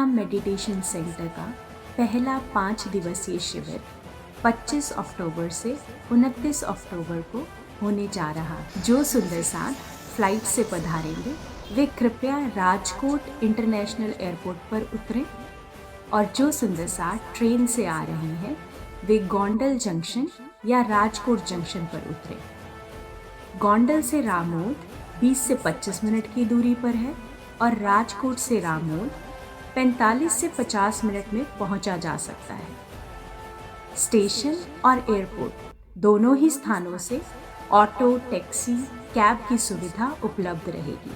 धाम meditation centre का पहला 5 दिवसीय शिविर 25 अक्टूबर से 29 अक्टूबर को होने जा रहा। जो सुंदर साथ फ्लाइट से पधारेंगे वे कृपया राजकोट इंटरनेशनल एयरपोर्ट पर उतरें और जो सुंदर साथ ट्रेन से आ रहे हैं वे गोंडल जंक्शन या राजकोट जंक्शन पर उतरें। गोंडल से रामोद 20 से 25 मिनट की दूरी पर है और राजकोट से रामोद 45 से 50 मिनट में पहुंचा जा सकता है। स्टेशन और एयरपोर्ट दोनों ही स्थानों से ऑटो, टैक्सी, कैब की सुविधा उपलब्ध रहेगी।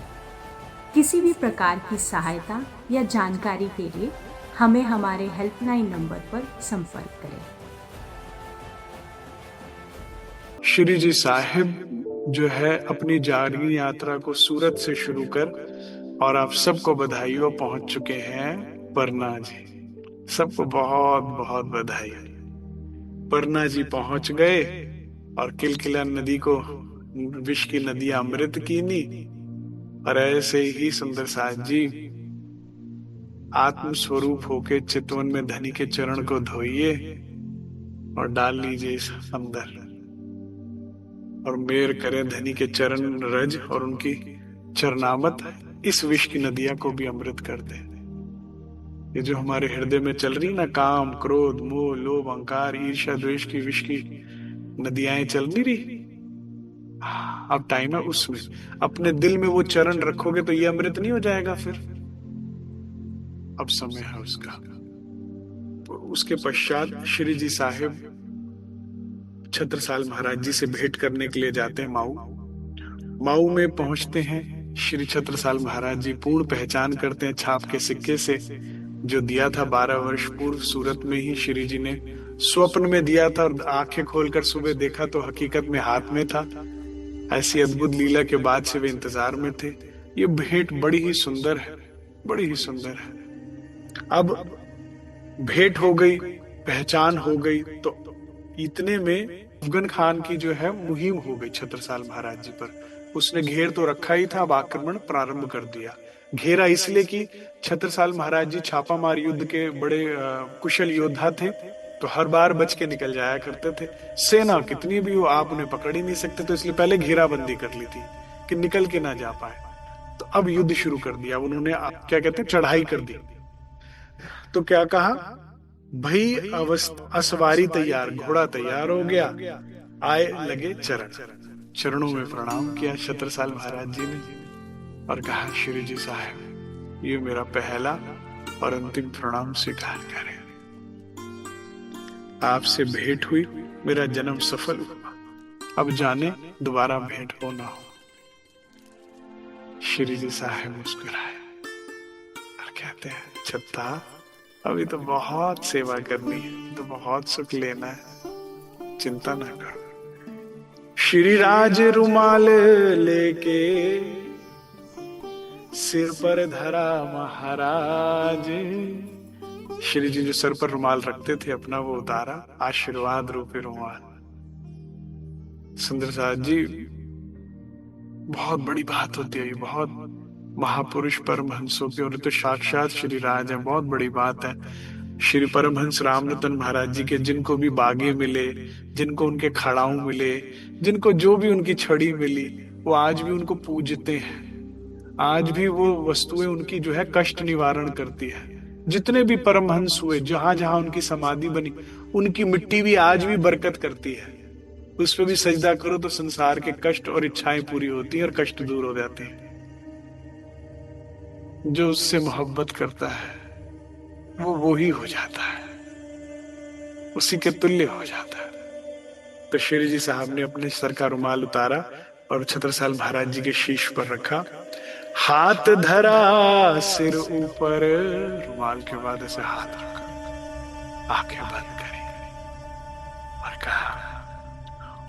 किसी भी प्रकार की सहायता या जानकारी के लिए हमें हमारे हेल्पलाइन नंबर पर संपर्क करें। श्री जी साहिब जो है अपनी जारी यात्रा को सूरत से शुरू कर और आप सबको बधाइयों पहुंच चुके हैं परना जी। सबको बहुत बहुत बधाई। परना जी पहुंच गए और किलकिला नदी को विश्व की नदी अमृत कीनी और ऐसे ही सुंदर साथ जी आत्म स्वरूप होके चितवन में धनी के चरण को धोइए और डाल लीजिए इस अंदर और मेर करें धनी के चरण रज और उनकी चरनामत इस विष की नदियां को भी अमृत कर दे। ये जो हमारे हृदय में चल रही ना काम, क्रोध, मोह, लोभ, अहंकार, ईर्ष्या, द्वेष की विष की नदियां चल नहीं रही। अब टाइम है उसमें अपने दिल में वो चरण रखोगे तो ये अमृत नहीं हो जाएगा फिर। अब समय है उसका। तो उसके पश्चात श्री जी साहिब छत्रसाल महाराज जी से भेंट करने के लिए जाते हैं माऊ। माऊ में पहुंचते हैं। श्री छत्रसाल महाराज जी पूर्ण पहचान करते हैं छाप के सिक्के से जो दिया था 12 वर्ष पूर्व सूरत में ही श्री जी ने स्वप्न में दिया था और आंखें खोलकर सुबह देखा तो हकीकत में हाथ में था। ऐसी अद्भुत लीला के बाद से वे इंतजार में थे। ये भेंट बड़ी ही सुंदर है, बड़ी ही सुंदर है। अब भेंट हो गई, पहचान हो गई तो इतने में अफगन खान की जो है मुहिम हो गई छत्रसाल महाराज जी पर। उसने घेर तो रखा ही था, अब आक्रमण प्रारंभ कर दिया। घेरा इसलिए कि छत्रसाल महाराज जी छापामार युद्ध के बड़े कुशल योद्धा थे तो हर बार बच के निकल जाया करते थे। सेना कितनी भी हो आप उन्हें पकड़ ही नहीं सकते, तो इसलिए पहले घेराबंदी कर ली थी कि निकल के ना जा पाए। तो अब युद्ध शुरू कर दिया उन्होंने, क्या कहते हैं, चढ़ाई कर दी। तो क्या कहा, भाई असवारी तैयार, घोड़ा तैयार हो गया, आए लगे चरणों में प्रणाम किया छत्रसाल महाराज जी ने और कहा श्री जी साहब ये मेरा पहला और अंतिम प्रणाम स्वीकार करें। आपसे भेंट हुई, मेरा जन्म सफल हुआ, अब जाने दोबारा भेंट हो ना हो। श्री जी साहब मुस्कुराए और कहते हैं छत्ता अभी तो बहुत सेवा करनी है, तो बहुत सुख लेना है, चिंता ना करो। श्री राज रुमाल लेके सिर पर धरा महाराज। श्री जी जो सर पर रुमाल रखते थे अपना वो उतारा, आशीर्वाद रूपी रुमाल। सुंदर साथ जी बहुत बड़ी बात होती है, बहुत महापुरुष परमहंसों की, और तो साक्षात श्री राज है, बहुत बड़ी बात है। श्री परमहंस रामरतन महाराज जी के जिनको भी बागे मिले, जिनको उनके खड़ाऊ मिले, जिनको जो भी उनकी छड़ी मिली, वो आज भी उनको पूजते हैं। आज भी वो वस्तुएं उनकी जो है कष्ट निवारण करती है। जितने भी परमहंस हुए, जहां जहां उनकी समाधि बनी, उनकी मिट्टी भी आज भी बरकत करती है। उस पर भी सजदा करो तो संसार के कष्ट और इच्छाएं पूरी होती हैं और कष्ट दूर हो जाते हैं। जो उससे मोहब्बत करता है वो ही हो जाता है, उसी के तुल्य हो जाता है। तो श्री जी साहब ने अपने सर का रुमाल उतारा और छत्रसाल महाराज जी के शीश पर रखा, हाथ धरा सिर ऊपर, रुमाल के बाद ऐसे हाथ रखा, आंखें बंद करी और कहा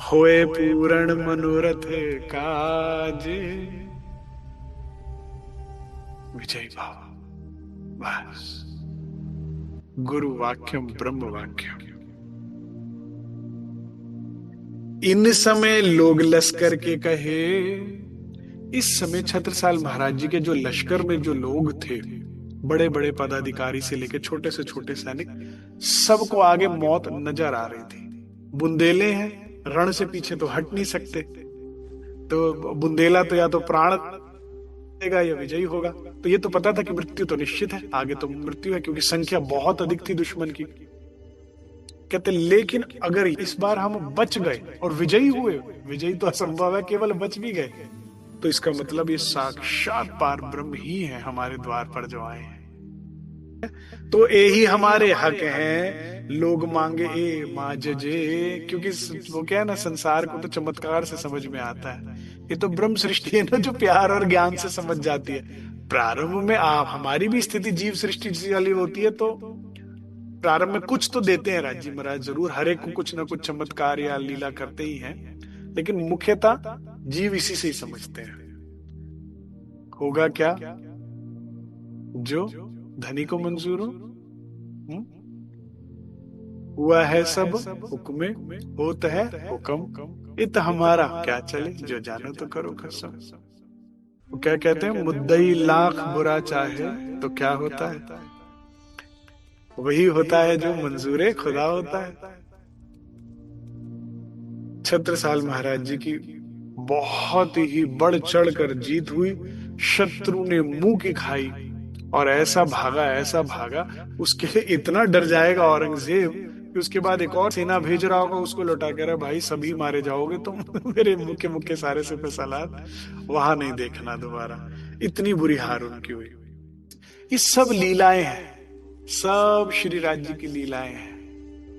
होए पूर्ण मनोरथ काज, विजय भाव। बस गुरु वाक्यम ब्रह्म वाक्यम। इन समय लोग लश्कर के कहे, इस समय छत्रसाल महाराज जी के जो लश्कर में जो लोग थे बड़े बड़े पदाधिकारी से लेकर छोटे से छोटे सैनिक, सबको आगे मौत नजर आ रही थी। बुंदेले हैं, रण से पीछे तो हट नहीं सकते, तो बुंदेला तो या तो प्राण देगा या विजयी होगा। तो ये तो पता था कि मृत्यु तो निश्चित है, आगे तो मृत्यु है, क्योंकि संख्या बहुत अधिक थी दुश्मन की। कहते लेकिन अगर इस बार हम बच गए और विजयी हुए, विजयी तो असंभव है, केवल बच भी गए, तो इसका मतलब ये साक्षात पार ब्रह्म ही है हमारे द्वार पर जो आए हैं। तो यही हमारे हक हैं, लोग मांगे ए माजजे। क्योंकि वो क्या है ना, संसार को तो चमत्कार से समझ में आता है, ये तो ब्रह्म सृष्टि है ना जो प्यार और ज्ञान से समझ जाती है। प्रारंभ में आप हमारी भी स्थिति जीव सृष्टि वाली होती है, तो प्रारंभ में कुछ तो देते हैं राज्य महाराज जरूर, हर एक को कुछ ना कुछ चमत्कार या लीला करते ही हैं, लेकिन मुख्यतः जीव इसी से ही समझते हैं। होगा क्या जो धनी को मंजूर हो। हुआ है सब हुक्मे होता है हुक्म, इत हमारा क्या चले, जो जानो तो करो कसम। वो क्या कहते हैं, मुद्दई लाख बुरा चाहे तो क्या होता है, वही होता है जो मंजूरे खुदा होता है। छत्रसाल महाराज जी की बहुत ही बढ़ चढ़ कर जीत हुई, शत्रु ने मुंह की खाई और ऐसा भागा, उसके इतना डर जाएगा औरंगजेब कि उसके बाद एक और सेना भेज रहा होगा उसको लौटा के, रहा भाई सभी मारे जाओगे तुम मेरे मुख्य मुख्य सारे से सलाद, वहां नहीं देखना दोबारा। इतनी बुरी हार उनकी हुई। ये सब लीलाएं हैं, सब श्री राज्य की लीलाएं हैं।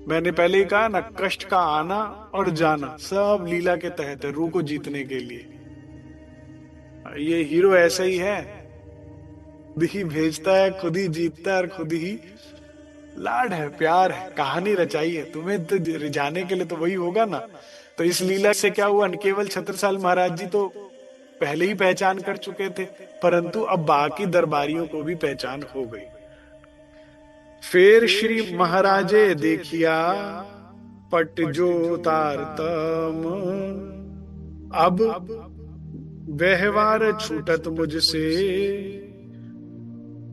मैंने पहले ही कहा ना, कष्ट का आना और जाना सब लीला के तहत है, रूह को जीतने के लिए। ये हीरो ऐसा ही है, खुद ही भेजता है, खुद ही जीतता है और खुद ही लाड है, प्यार है, कहानी रचाई है, तुम्हें तो रिझाने के लिए तो वही होगा ना। तो इस लीला से क्या हुआ, केवल छत्रसाल महाराज जी तो पहले ही पहचान कर चुके थे, परंतु अब बाकी दरबारियों को भी पहचान हो गई। फिर श्री महाराजे देखिया पट जो तारतम, अब व्यवहार छूटत मुझसे,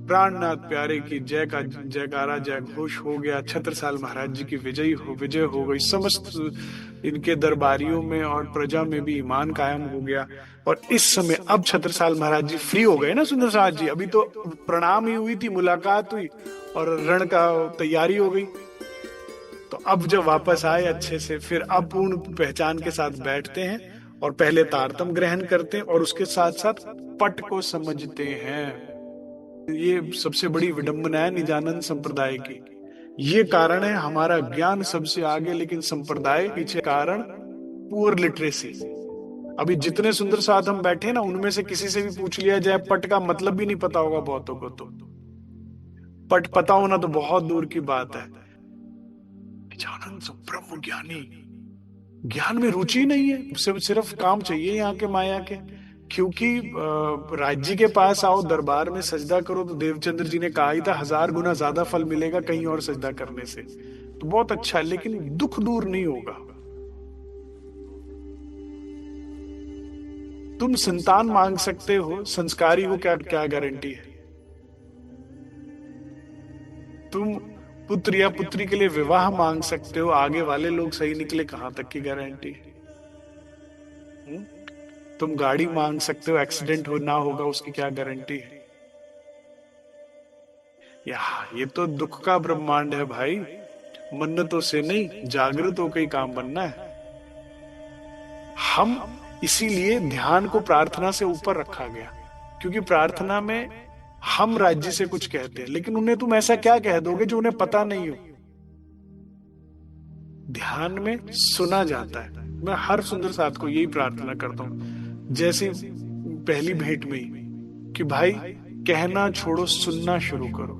प्राणनाथ प्यारे की जय का जयकारा, जय घोष हो गया। छत्रसाल महाराज जी की विजय हो गई। समस्त इनके दरबारियों में और प्रजा में भी ईमान कायम हो गया। और इस समय अब छत्रसाल महाराज जी फ्री हो गए ना सुंदरसाज जी, अभी तो प्रणाम ही हुई थी, मुलाकात हुई और रण का तैयारी हो गई। तो अब जब वापस आए अच्छे से, फिर अब पूर्ण पहचान के साथ बैठते हैं और पहले तारतम ग्रहण करते हैं और उसके साथ साथ पट को समझते हैं। ये सबसे बड़ी विडंबना है निजानंद संप्रदाय की। ये कारण है हमारा ज्ञान सबसे आगे, लेकिन संप्रदाय पीछे। कारण पुअर लिटरेसी। अभी जितने सुंदर साथ हम बैठे ना, उनमें से किसी से भी पूछ लिया जाए, पट का मतलब भी नहीं पता होगा बहुतों को। तो पट पता होना तो बहुत दूर की बात है। निजानंद ब्रह्म ज्ञानी, ज्ञान में रुचि नहीं है, सिर्फ काम चाहिए यहाँ के माया के। क्योंकि राज्य के पास आओ, दरबार में सजदा करो, तो देवचंद्र जी ने कहा ही था 1000 गुना ज्यादा फल मिलेगा कहीं और सजदा करने से। तो बहुत अच्छा है, लेकिन दुख दूर नहीं होगा। तुम संतान मांग सकते हो, संस्कारी हो, क्या क्या गारंटी है। तुम पुत्र या पुत्री के लिए विवाह मांग सकते हो, आगे वाले लोग सही निकले, कहां तक की गारंटी। तुम गाड़ी मांग सकते हो, एक्सीडेंट हो ना होगा उसकी क्या गारंटी है। ये तो दुख का ब्रह्मांड है भाई, मन्नतों से नहीं, जागृत होकर ही काम बनना है। हम इसीलिए ध्यान को प्रार्थना से ऊपर रखा गया, क्योंकि प्रार्थना में हम राज्य से कुछ कहते हैं, लेकिन उन्हें तुम ऐसा क्या कह दोगे जो उन्हें पता नहीं हो। ध्यान में सुना जाता है। मैं हर सुंदर साथ को यही प्रार्थना करता हूं, जैसे पहली भेंट में ही, कि भाई कहना छोड़ो, सुनना शुरू करो,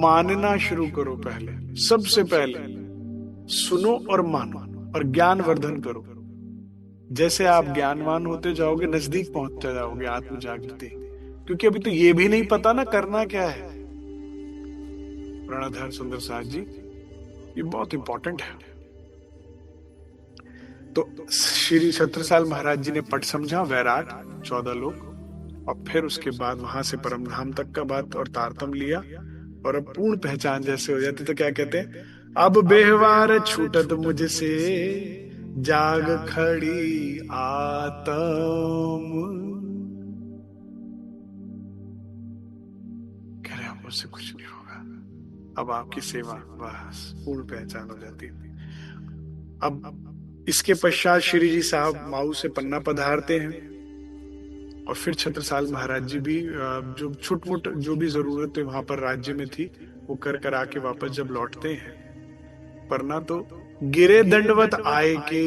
मानना शुरू करो। पहले सबसे पहले सुनो और मानो और ज्ञान वर्धन करो। जैसे आप ज्ञानवान होते जाओगे, नजदीक पहुंचते जाओगे आत्म जागृति। क्योंकि अभी तो ये भी नहीं पता ना करना क्या है। प्रणधार सुंदर साथ जी, ये बहुत इंपॉर्टेंट है। तो श्री छत्रसाल महाराज जी ने पट समझा, वैराट 14 लोग, और फिर उसके बाद वहां से परमधाम तक का बात और तारतम लिया, और अब पूर्ण पहचान जैसे हो जाती तो क्या कहते हैं, अब बेहवार छूटत मुझसे जाग खड़ी आतम। कह रहे अब मुझसे कुछ नहीं होगा, अब आपकी सेवा, बस पूर्ण पहचान हो जाती है। अब इसके पश्चात श्री जी साहब माऊ से पन्ना पधारते हैं, और फिर छत्रसाल महाराज जी भी जो छुटमुट जो भी जरूरत है वहां पर राज्य में थी वो कर आके वापस जब लौटते हैं, परना तो गिरे दंडवत आए के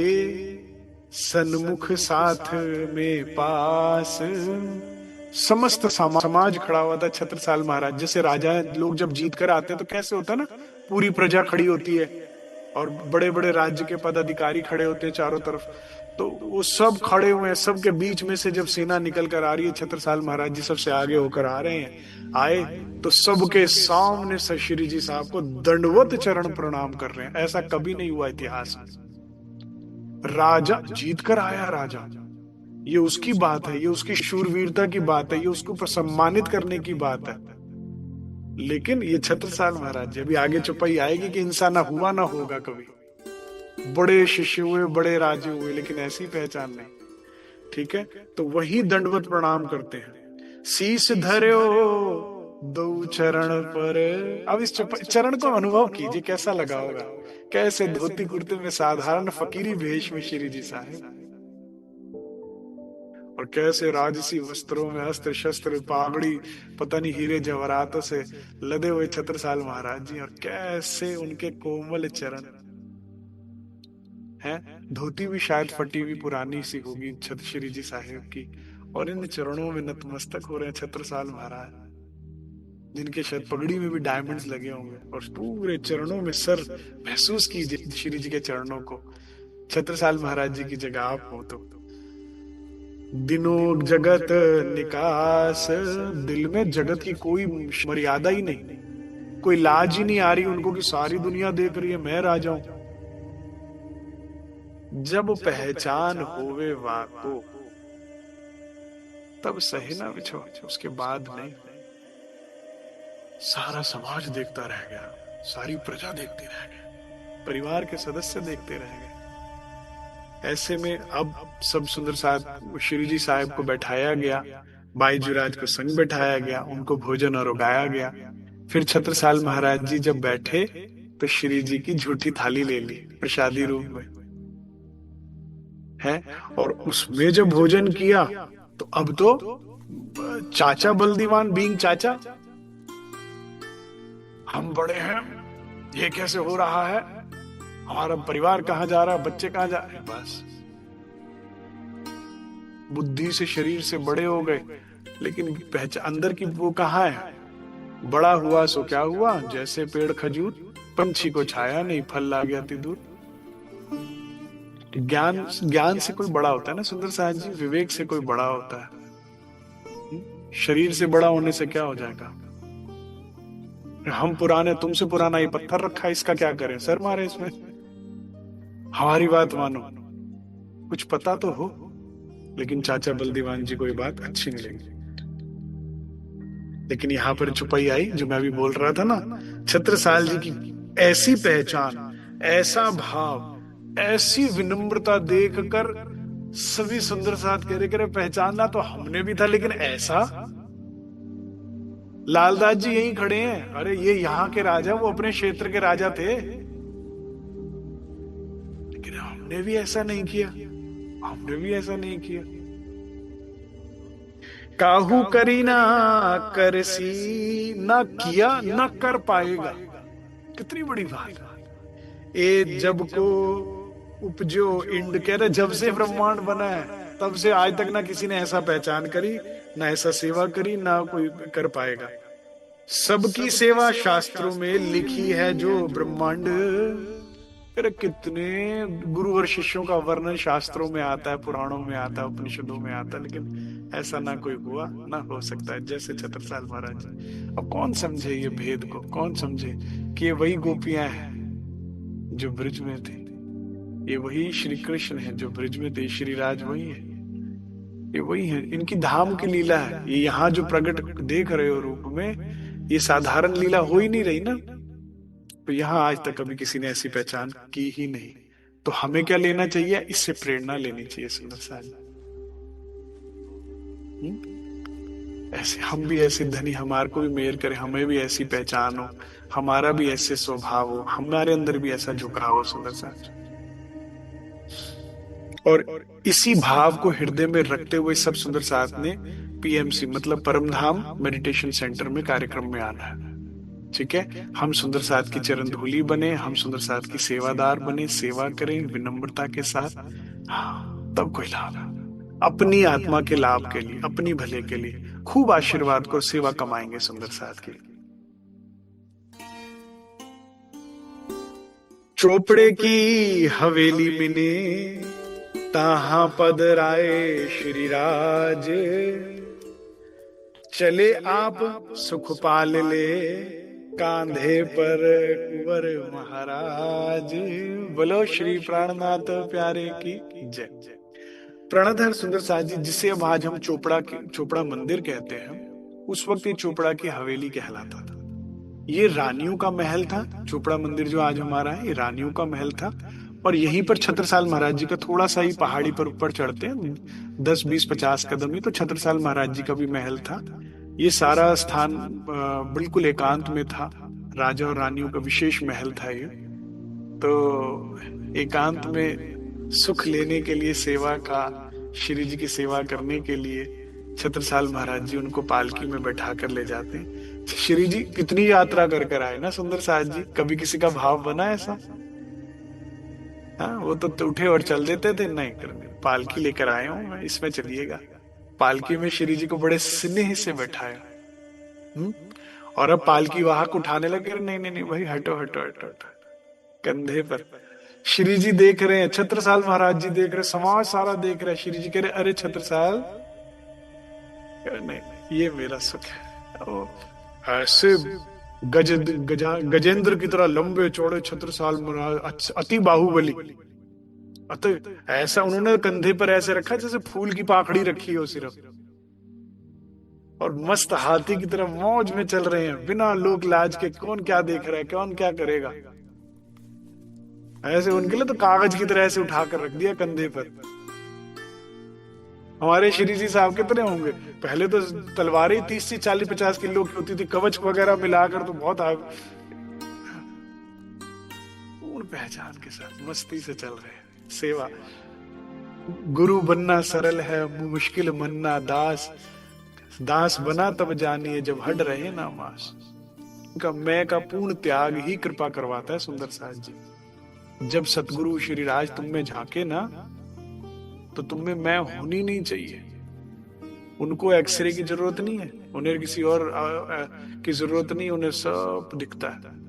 सन्मुख साथ में पास। समस्त समाज खड़ा हुआ था छत्रसाल महाराज, जैसे राजा लोग जब जीत कर आते हैं तो कैसे होता है ना, पूरी प्रजा खड़ी होती है और बड़े बड़े राज्य के पदाधिकारी खड़े होते हैं चारों तरफ, तो वो सब खड़े हुए हैं। सबके बीच में से जब सेना निकल कर आ रही है, छत्रसाल महाराज जी सबसे आगे होकर आ रहे हैं, आए तो सबके सामने श्री जी साहब को दंडवत चरण प्रणाम कर रहे हैं। ऐसा कभी नहीं हुआ इतिहास में। राजा जीत कर आया, राजा, ये उसकी बात है, ये उसकी शूरवीरता की बात है, ये उसको सम्मानित करने की बात है। लेकिन ये छत्रसाल महाराज जी, अभी आगे चौपाई आएगी कि इंसान ना हुआ ना होगा कभी, बड़े शिष्य हुए, बड़े राजे हुए, लेकिन ऐसी पहचान नहीं। ठीक है, तो वही दंडवत प्रणाम करते हैं। शीश धर्यो दो चरण पर। अब इस चरण को अनुभव कीजिए, कैसा लगा होगा, कैसे धोती कुर्ते में साधारण फकीरी भेष में श्री जी साहब, और कैसे राजसी वस्त्रों में अस्त्र शस्त्र पागड़ी पता नहीं हीरे जवाहरातों से लदे हुए छत्रसाल महाराज जी, और कैसे उनके कोमल चरण हैं। धोती भी शायद फटी हुई पुरानी सी होगी श्री जी साहेब की, और इन चरणों में नतमस्तक हो रहे हैं छत्रसाल महाराज, जिनके शायद पगड़ी में भी डायमंड्स लगे होंगे, और पूरे चरणों में सर महसूस कीजिए श्री जी के चरणों को। छत्रसाल महाराज जी की जगह आप हो तो दिनों जगत निकास, दिल में जगत की कोई मर्यादा ही नहीं, कोई लाज ही नहीं आ रही उनको कि सारी दुनिया देख रही है, मैं राजा हूं। जब पहचान होवे वाको तब सही ना बिछो, उसके बाद नहीं। सारा समाज देखता रह गया, सारी प्रजा देखती रह गई, परिवार के सदस्य देखते रह गए। ऐसे में अब सब सुंदर साहब श्री जी साहब को बैठाया गया, बाईजुराज को संग बैठाया गया, उनको भोजन और उगाया गया। फिर छत्रसाल महाराज जी जब बैठे तो श्री जी की झूठी थाली ले ली प्रसादी रूप में है, और उसमें जब भोजन किया तो अब तो चाचा बल्दीवान बीइंग चाचा, हम बड़े हैं, ये कैसे हो रहा है, हमारा परिवार कहां जा रहा है, बच्चे कहां जा रहे हैं। बस बुद्धि से शरीर से बड़े हो गए, लेकिन पहचान अंदर की वो कहाँ है। बड़ा हुआ सो क्या हुआ, जैसे पेड़ खजूर, पंछी को छाया नहीं, फल ला गया अति दूर। ज्ञान से कोई बड़ा होता है ना सुंदर साहब जी, विवेक से कोई बड़ा होता है। शरीर से बड़ा होने से क्या हो जाएगा। हम पुराने, तुमसे पुराना ये पत्थर रखा है, इसका क्या करें, सर मारे इसमें। हमारी बात मानो, कुछ पता तो हो। लेकिन चाचा बल्दीवान जी को ये बात अच्छी नहीं लगी। लेकिन यहां पर छुपाई आई जो मैं अभी बोल रहा था ना, छत्रसाल जी की ऐसी पहचान, ऐसा भाव, ऐसी विनम्रता देखकर सभी सुंदर साथ कह रहे पहचानना तो हमने भी था, लेकिन ऐसा। लालदास जी यहीं खड़े हैं, अरे ये यहाँ के राजा, वो अपने क्षेत्र के राजा थे, लेकिन हमने भी ऐसा नहीं किया, हमने भी ऐसा नहीं किया। काहू करी ना करसी, ना किया ना कर पाएगा। कितनी बड़ी बात। ए जब को उपजो इंड, कह रहे जब से ब्रह्मांड बना है तब से आज तक ना किसी ने ऐसा पहचान करी, ना ऐसा सेवा करी, ना कोई कर पाएगा। सबकी सेवा शास्त्रों में लिखी है जो ब्रह्मांड। अरे कितने गुरु और शिष्यों का वर्णन शास्त्रों में आता है, पुराणों में आता है, उपनिषदों में आता है, लेकिन ऐसा ना कोई हुआ ना हो सकता है जैसे छत्रसाल महाराज। अब कौन समझे ये भेद को, कौन समझे कि ये वही गोपियां हैं जो ब्रिज में थी, ये वही श्री कृष्ण है जो ब्रिज में थे, श्री राज वही है। ये वही है, इनकी धाम की लीला है। ये यहाँ जो प्रकट देख रहे हो रूप में, ये साधारण लीला हो ही नहीं रही ना। तो यहाँ आज तक कभी किसी ने ऐसी पहचान की ही नहीं। तो हमें क्या लेना चाहिए, इससे प्रेरणा लेनी चाहिए सुंदर साज। ऐसे हम भी ऐसे धनी, हमारे को भी मेहर करे, हमें भी ऐसी पहचान हो, हमारा भी ऐसे स्वभाव हो, हमारे अंदर भी ऐसा झुकाव हो सुंदर साज। और इसी भाव को हृदय में रखते हुए सब सुंदर साथ ने पीएमसी मतलब परमधाम मेडिटेशन सेंटर में कार्यक्रम में आना है। ठीक है, हम सुंदर साथ की चरण धूली बने, हम सुंदर साथ की सेवादार बने, सेवा करें विनम्रता के साथ। हाँ, तब कोई लाभ है। अपनी आत्मा के लाभ के लिए, अपनी भले के लिए खूब आशीर्वाद को सेवा कमाएंगे सुंदर साथ की। चोपड़े की हवेली मिने ताहा पद राय श्री राज, चले आप सुख पाल ले कांधे पर कुंवर महाराज। बोलो श्री प्राणनाथ प्यारे की जय। प्रणधर सुंदर साज जी, जिसे अब आज हम चोपड़ा मंदिर कहते हैं, उस वक्त ये चोपड़ा की हवेली कहलाता था। ये रानियों का महल था। चोपड़ा मंदिर जो आज हमारा है, ये रानियों का महल था। और यहीं पर छत्रसाल महाराज जी का, थोड़ा सा ही पहाड़ी पर ऊपर चढ़ते हैं 10, 20, 50 कदम ही, तो छत्रसाल महाराज जी का भी महल था। ये सारा स्थान बिल्कुल एकांत में था। राजा और रानियों का विशेष महल था ये। तो एकांत में सुख लेने के लिए, सेवा का, श्री जी की सेवा करने के लिए छत्रसाल महाराज जी उनको पालकी में बैठा कर ले जाते हैं। श्री जी कितनी यात्रा कर कर आए ना सुंदर साज जी, कभी किसी का भाव बना ऐसा? हाँ, वो तो उठे और चल देते थे, नहीं करने, पालकी लेकर आए हूं, इसमें चलिएगा। पालकी में श्री जी को बड़े स्नेह से बैठाया। और अब पालकी वाहक उठाने लगे, नहीं नहीं नहीं भाई, हटो हटो हटो हटो, कंधे पर। श्री जी देख रहे हैं, छत्रसाल महाराज जी देख रहे, समाज सारा देख रहा है। श्री जी कह रहे, अरे छत्रसाल, नहीं ये मेरा सुख है। ऐसे गजेंद्र की तरह लंबे चौड़े छत्रसाल महाराज, अति बाहुबली, ऐसा उन्होंने कंधे पर ऐसे रखा जैसे फूल की पाखड़ी रखी हो सिर्फ, और मस्त हाथी की तरह मौज में चल रहे हैं बिना लोक लाज के। कौन क्या देख रहा है, कौन क्या करेगा, ऐसे उनके लिए तो कागज की तरह ऐसे उठाकर रख दिया कंधे पर। हमारे श्री जी साहब कितने होंगे? पहले तो तलवारें 30 से 40, 50 किलो की होती थी, कवच वगैरह मिलाकर तो बहुत पूर्ण पहचान के साथ मस्ती से चल रहे हैं। सेवा, गुरु बनना सरल है, मुश्किल मनना दास, दास बना तब जानिए जब हट रहे ना मास। उनका मैं का पूर्ण त्याग ही कृपा करवाता है सुंदर साज जी। जब सतगुरु श्री राज तुम में झांके ना, तो तुम में मैं होनी नहीं चाहिए। उनको एक्सरे की जरूरत नहीं है, उन्हें किसी और की जरूरत नहीं, उन्हें सब दिखता है।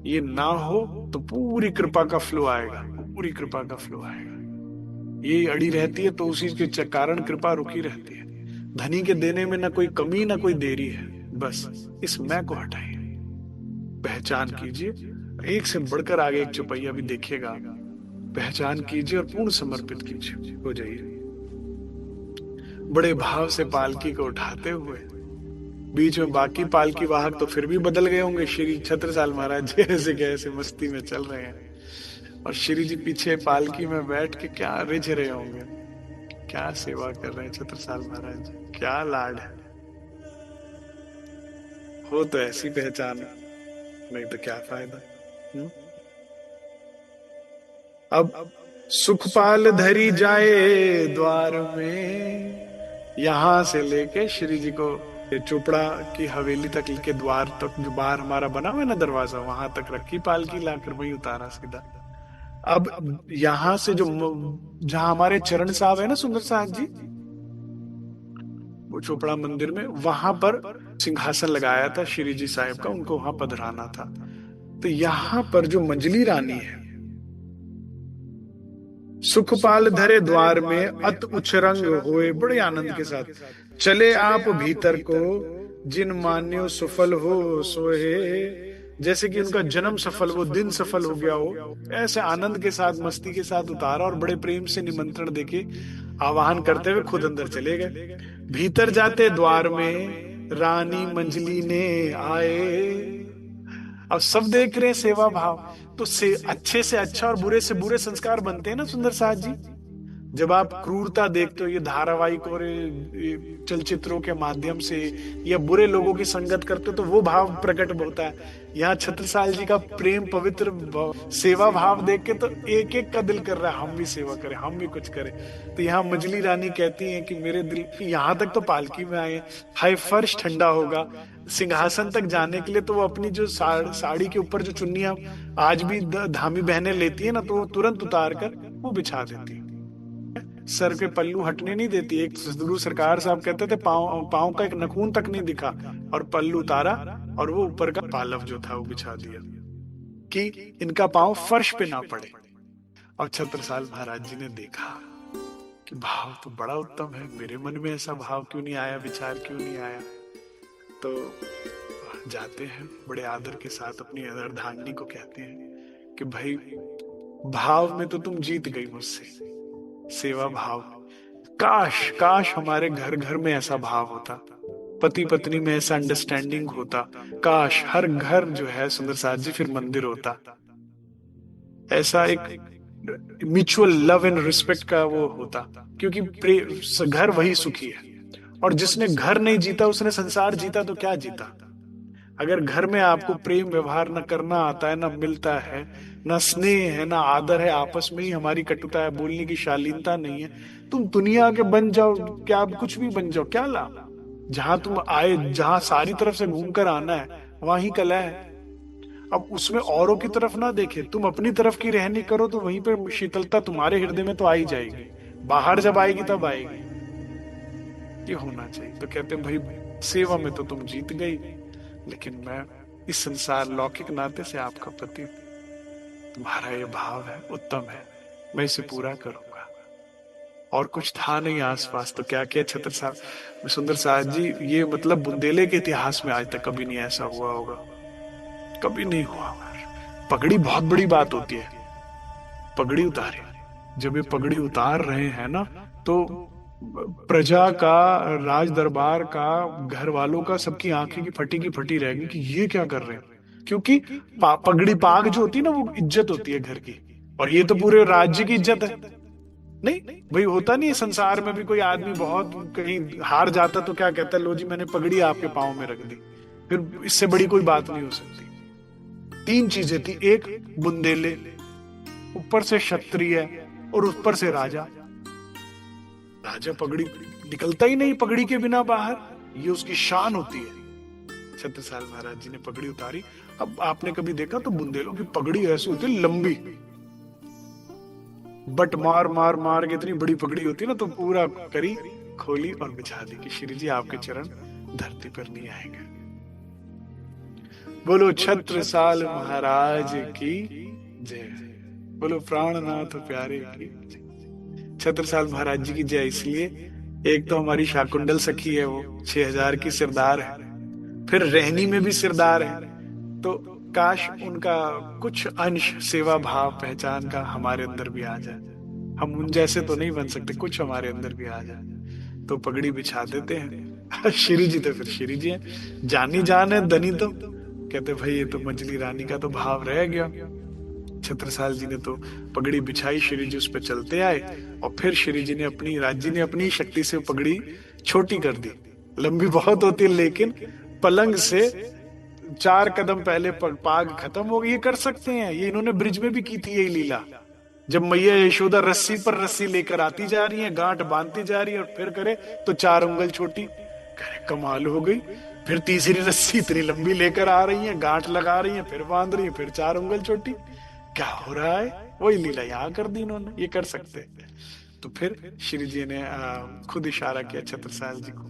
ये ना हो तो पूरी कृपा का फ्लो आएगा, पूरी कृपा का फ्लो आएगा। ये अड़ी रहती है तो उसी के कारण कृपा रुकी रहती है। धनी के देने में ना कोई कमी ना कोई देरी है। बस इस मैं को हटाइए, पहचान कीजिए। एक से बढ़कर आगे एक चौपैया भी देखिएगा, पहचान कीजिए और पूर्ण समर्पित कीजिए, हो जाइए। बड़े भाव से पालकी को उठाते हुए, बीच में बाकी पालकी वाहक तो फिर भी बदल गए होंगे। श्री छत्रसाल महाराज जी ऐसे कैसे मस्ती में चल रहे हैं, और श्री जी पीछे पालकी में बैठ के क्या रिझ रहे होंगे, क्या सेवा कर रहे हैं छत्रसाल महाराज जी, क्या लाड है। हो तो ऐसी पहचान, नहीं तो क्या फायदा। अब सुखपाल धरी जाए द्वार में, यहां से लेके श्री जी को चोपड़ा की हवेली तक के द्वार तक, जो बाहर हमारा बना हुआ है ना दरवाजा, वहां तक रखी पालकी, लाकर वही उतारा सीधा। अब यहां से जो जहां हमारे चरण साहब है ना सुंदर साहब जी, वो चोपड़ा मंदिर में, वहां पर सिंहासन लगाया था श्री जी साहब का, उनको वहां पधराना था। तो यहां पर जो मंजली रानी है, सुखपाल धरे द्वार में अत उछरंग होए, बड़े आनंद के साथ चले आप भीतर को, जिन मान्यो सुफल हो सोहे, जैसे कि उनका जन्म सफल, वो दिन सफल हो गया हो, ऐसे आनंद के साथ, मस्ती के साथ उतारा और बड़े प्रेम से निमंत्रण देके आवाहन करते हुए खुद अंदर चले गए। भीतर जाते द्वार में रानी मंजली ने आए। अब सब देख रहे हैं सेवा भाव। तो से अच्छे से अच्छा और बुरे से बुरे संस्कार बनते हैं ना सुंदर साथ जी। जब आप क्रूरता देखते हो, ये धारावाहिक और ये चलचित्रों के माध्यम से, या बुरे लोगों की संगत करते हो, तो वो भाव प्रकट होता है। यहाँ छत्रसाल जी का प्रेम पवित्र सेवा भाव देख के तो एक एक का दिल कर रहा है हम भी सेवा करें, हम भी कुछ करें। तो यहाँ मजली रानी कहती हैं कि मेरे दिल, यहाँ तक तो पालकी में आए, हाय फर्श ठंडा होगा, सिंहासन तक जाने के लिए तो वो अपनी जो साड़ी के ऊपर जो चुन्नियां आज भी धामी बहनें लेती है ना, तो वो तुरंत उतार कर वो बिछा देती है। सर के पल्लू हटने नहीं देती। एक गुरु सरकार साहब कहते थे पाँव पाँव का एक नखून तक नहीं दिखा, और पल्लू उतारा और वो ऊपर का पालव जो था वो बिछा दिया कि इनका पाँव फर्श पे ना पड़े। और छत्रसाल महाराज जी ने देखा कि भाव तो बड़ा उत्तम है, मेरे मन में ऐसा भाव क्यों नहीं आया, विचार क्यों नहीं आया। तो जाते हैं बड़े आदर के साथ अपनी अर्धांगिनी को कहते हैं कि भाई भाव में तो तुम जीत गई मुझसे, सेवा भाव। काश काश हमारे घर घर में ऐसा भाव होता, पति पत्नी में ऐसा अंडरस्टैंडिंग होता। काश हर घर जो है सुंदर साथ जी फिर मंदिर होता। ऐसा एक म्यूचुअल लव एंड रिस्पेक्ट का वो होता, क्योंकि घर वही सुखी है। और जिसने घर नहीं जीता उसने संसार जीता तो क्या जीता। अगर घर में आपको प्रेम व्यवहार न करना आता है, ना मिलता है, ना स्नेह है, ना आदर है, आपस में ही हमारी कटुता है, बोलने की शालीनता नहीं है, तुम दुनिया के बन जाओ, क्या कुछ भी बन जाओ, क्या लाभ। जहां तुम आए, जहां सारी तरफ से घूमकर आना है, वहां ही कला है। अब उसमें औरों की तरफ ना देखे, तुम अपनी तरफ की रहनी करो, तो वहीं पर शीतलता तुम्हारे हृदय में तो आ ही जाएगी। बाहर जब आएगी तब आएगी। ये होना चाहिए। तो कहते हैं भाई सेवा में तो तुम जीत गई, लेकिन मैं इस संसार लौकिक नाते से आपका पति, तुम्हारा ये भाव है उत्तम है, मैं इसे पूरा करूंगा। और कुछ था नहीं आसपास, तो क्या किया छत्रसाल सुंदर साथ जी, ये मतलब बुंदेले के इतिहास में आज तक कभी नहीं ऐसा हुआ होगा, कभी नहीं हुआ। पगड़ी बहुत बड़ी बात होती है। पगड़ी उतारे, जब ये पगड़ी उतार रहे हैं ना, तो प्रजा का, राज दरबार का, घर वालों का, सबकी आंखें की फटी रह गई कि ये क्या कर रहे हैं। क्योंकि पगड़ी पाग जो होती है ना, वो इज्जत होती है घर की, और ये तो पूरे राज्य की इज्जत है। नहीं भाई, होता नहीं है संसार में भी कोई आदमी बहुत कहीं हार जाता तो क्या कहता है, लो जी मैंने पगड़ी आपके पांव में रख दी, फिर इससे बड़ी कोई बात नहीं हो सकती। तीन चीजें थी, एक बुंदेले, ऊपर से क्षत्रिय, और ऊपर से राजा। राजा पगड़ी निकलता ही नहीं पगड़ी के बिना बाहर, ये उसकी शान होती है। छत्रसाल महाराज जी ने पगड़ी उतारी। अब आपने कभी देखा तो बुंदेलों की पगड़ी ऐसी होती है लंबी, बट मार मार मार के इतनी बड़ी पगड़ी होती है ना, तो पूरा करी, खोली और बिछा दी कि श्री जी आपके चरण धरती पर नहीं आएंगे। बोलो छत्रसाल महाराज की जय, बोलो प्राणनाथ प्यारे की। छत्रसाल महाराज जी की जय इसलिए, एक तो हमारी शाकुंडल सखी है, वो 6000 की सिरदार है, फिर रहनी में भी सिरदार है। तो काश उनका कुछ अंश सेवा भाव पहचान का हमारे अंदर भी आ जाए। हम उन जैसे तो नहीं बन सकते, कुछ हमारे अंदर भी आ जाए। तो पगड़ी बिछा देते हैं। श्री जी तो फिर श्री जी है, जानी जान है धनी। तो कहते भाई ये तो मजली रानी का तो भाव रह गया। छत्रसाल जी ने तो पगड़ी बिछाई, श्री जी उस पर चलते आए, और फिर श्री जी ने अपनी, राज्य ने अपनी शक्ति से पगड़ी छोटी कर दी। लंबी बहुत होती है, लेकिन पलंग से 4 कदम पहले पाग खत्म हो गई। ये कर सकते हैं, ये इन्होंने ब्रिज में भी की थी यही लीला। जब मैया यशोदा रस्सी पर रस्सी लेकर आती जा रही है, गांठ बांधती जा रही है, और फिर करे तो 4 उंगल छोटी, करे कमाल हो गई। फिर तीसरी रस्सी इतनी लंबी लेकर आ रही है, गांठ लगा रही है, फिर बांध रही है, फिर 4 उंगल छोटी। क्या हो रहा है, वही लीला यहाँ कर दी इन्होंने, ये कर सकते। तो फिर श्री जी ने खुद इशारा किया छत्रसाल जी को,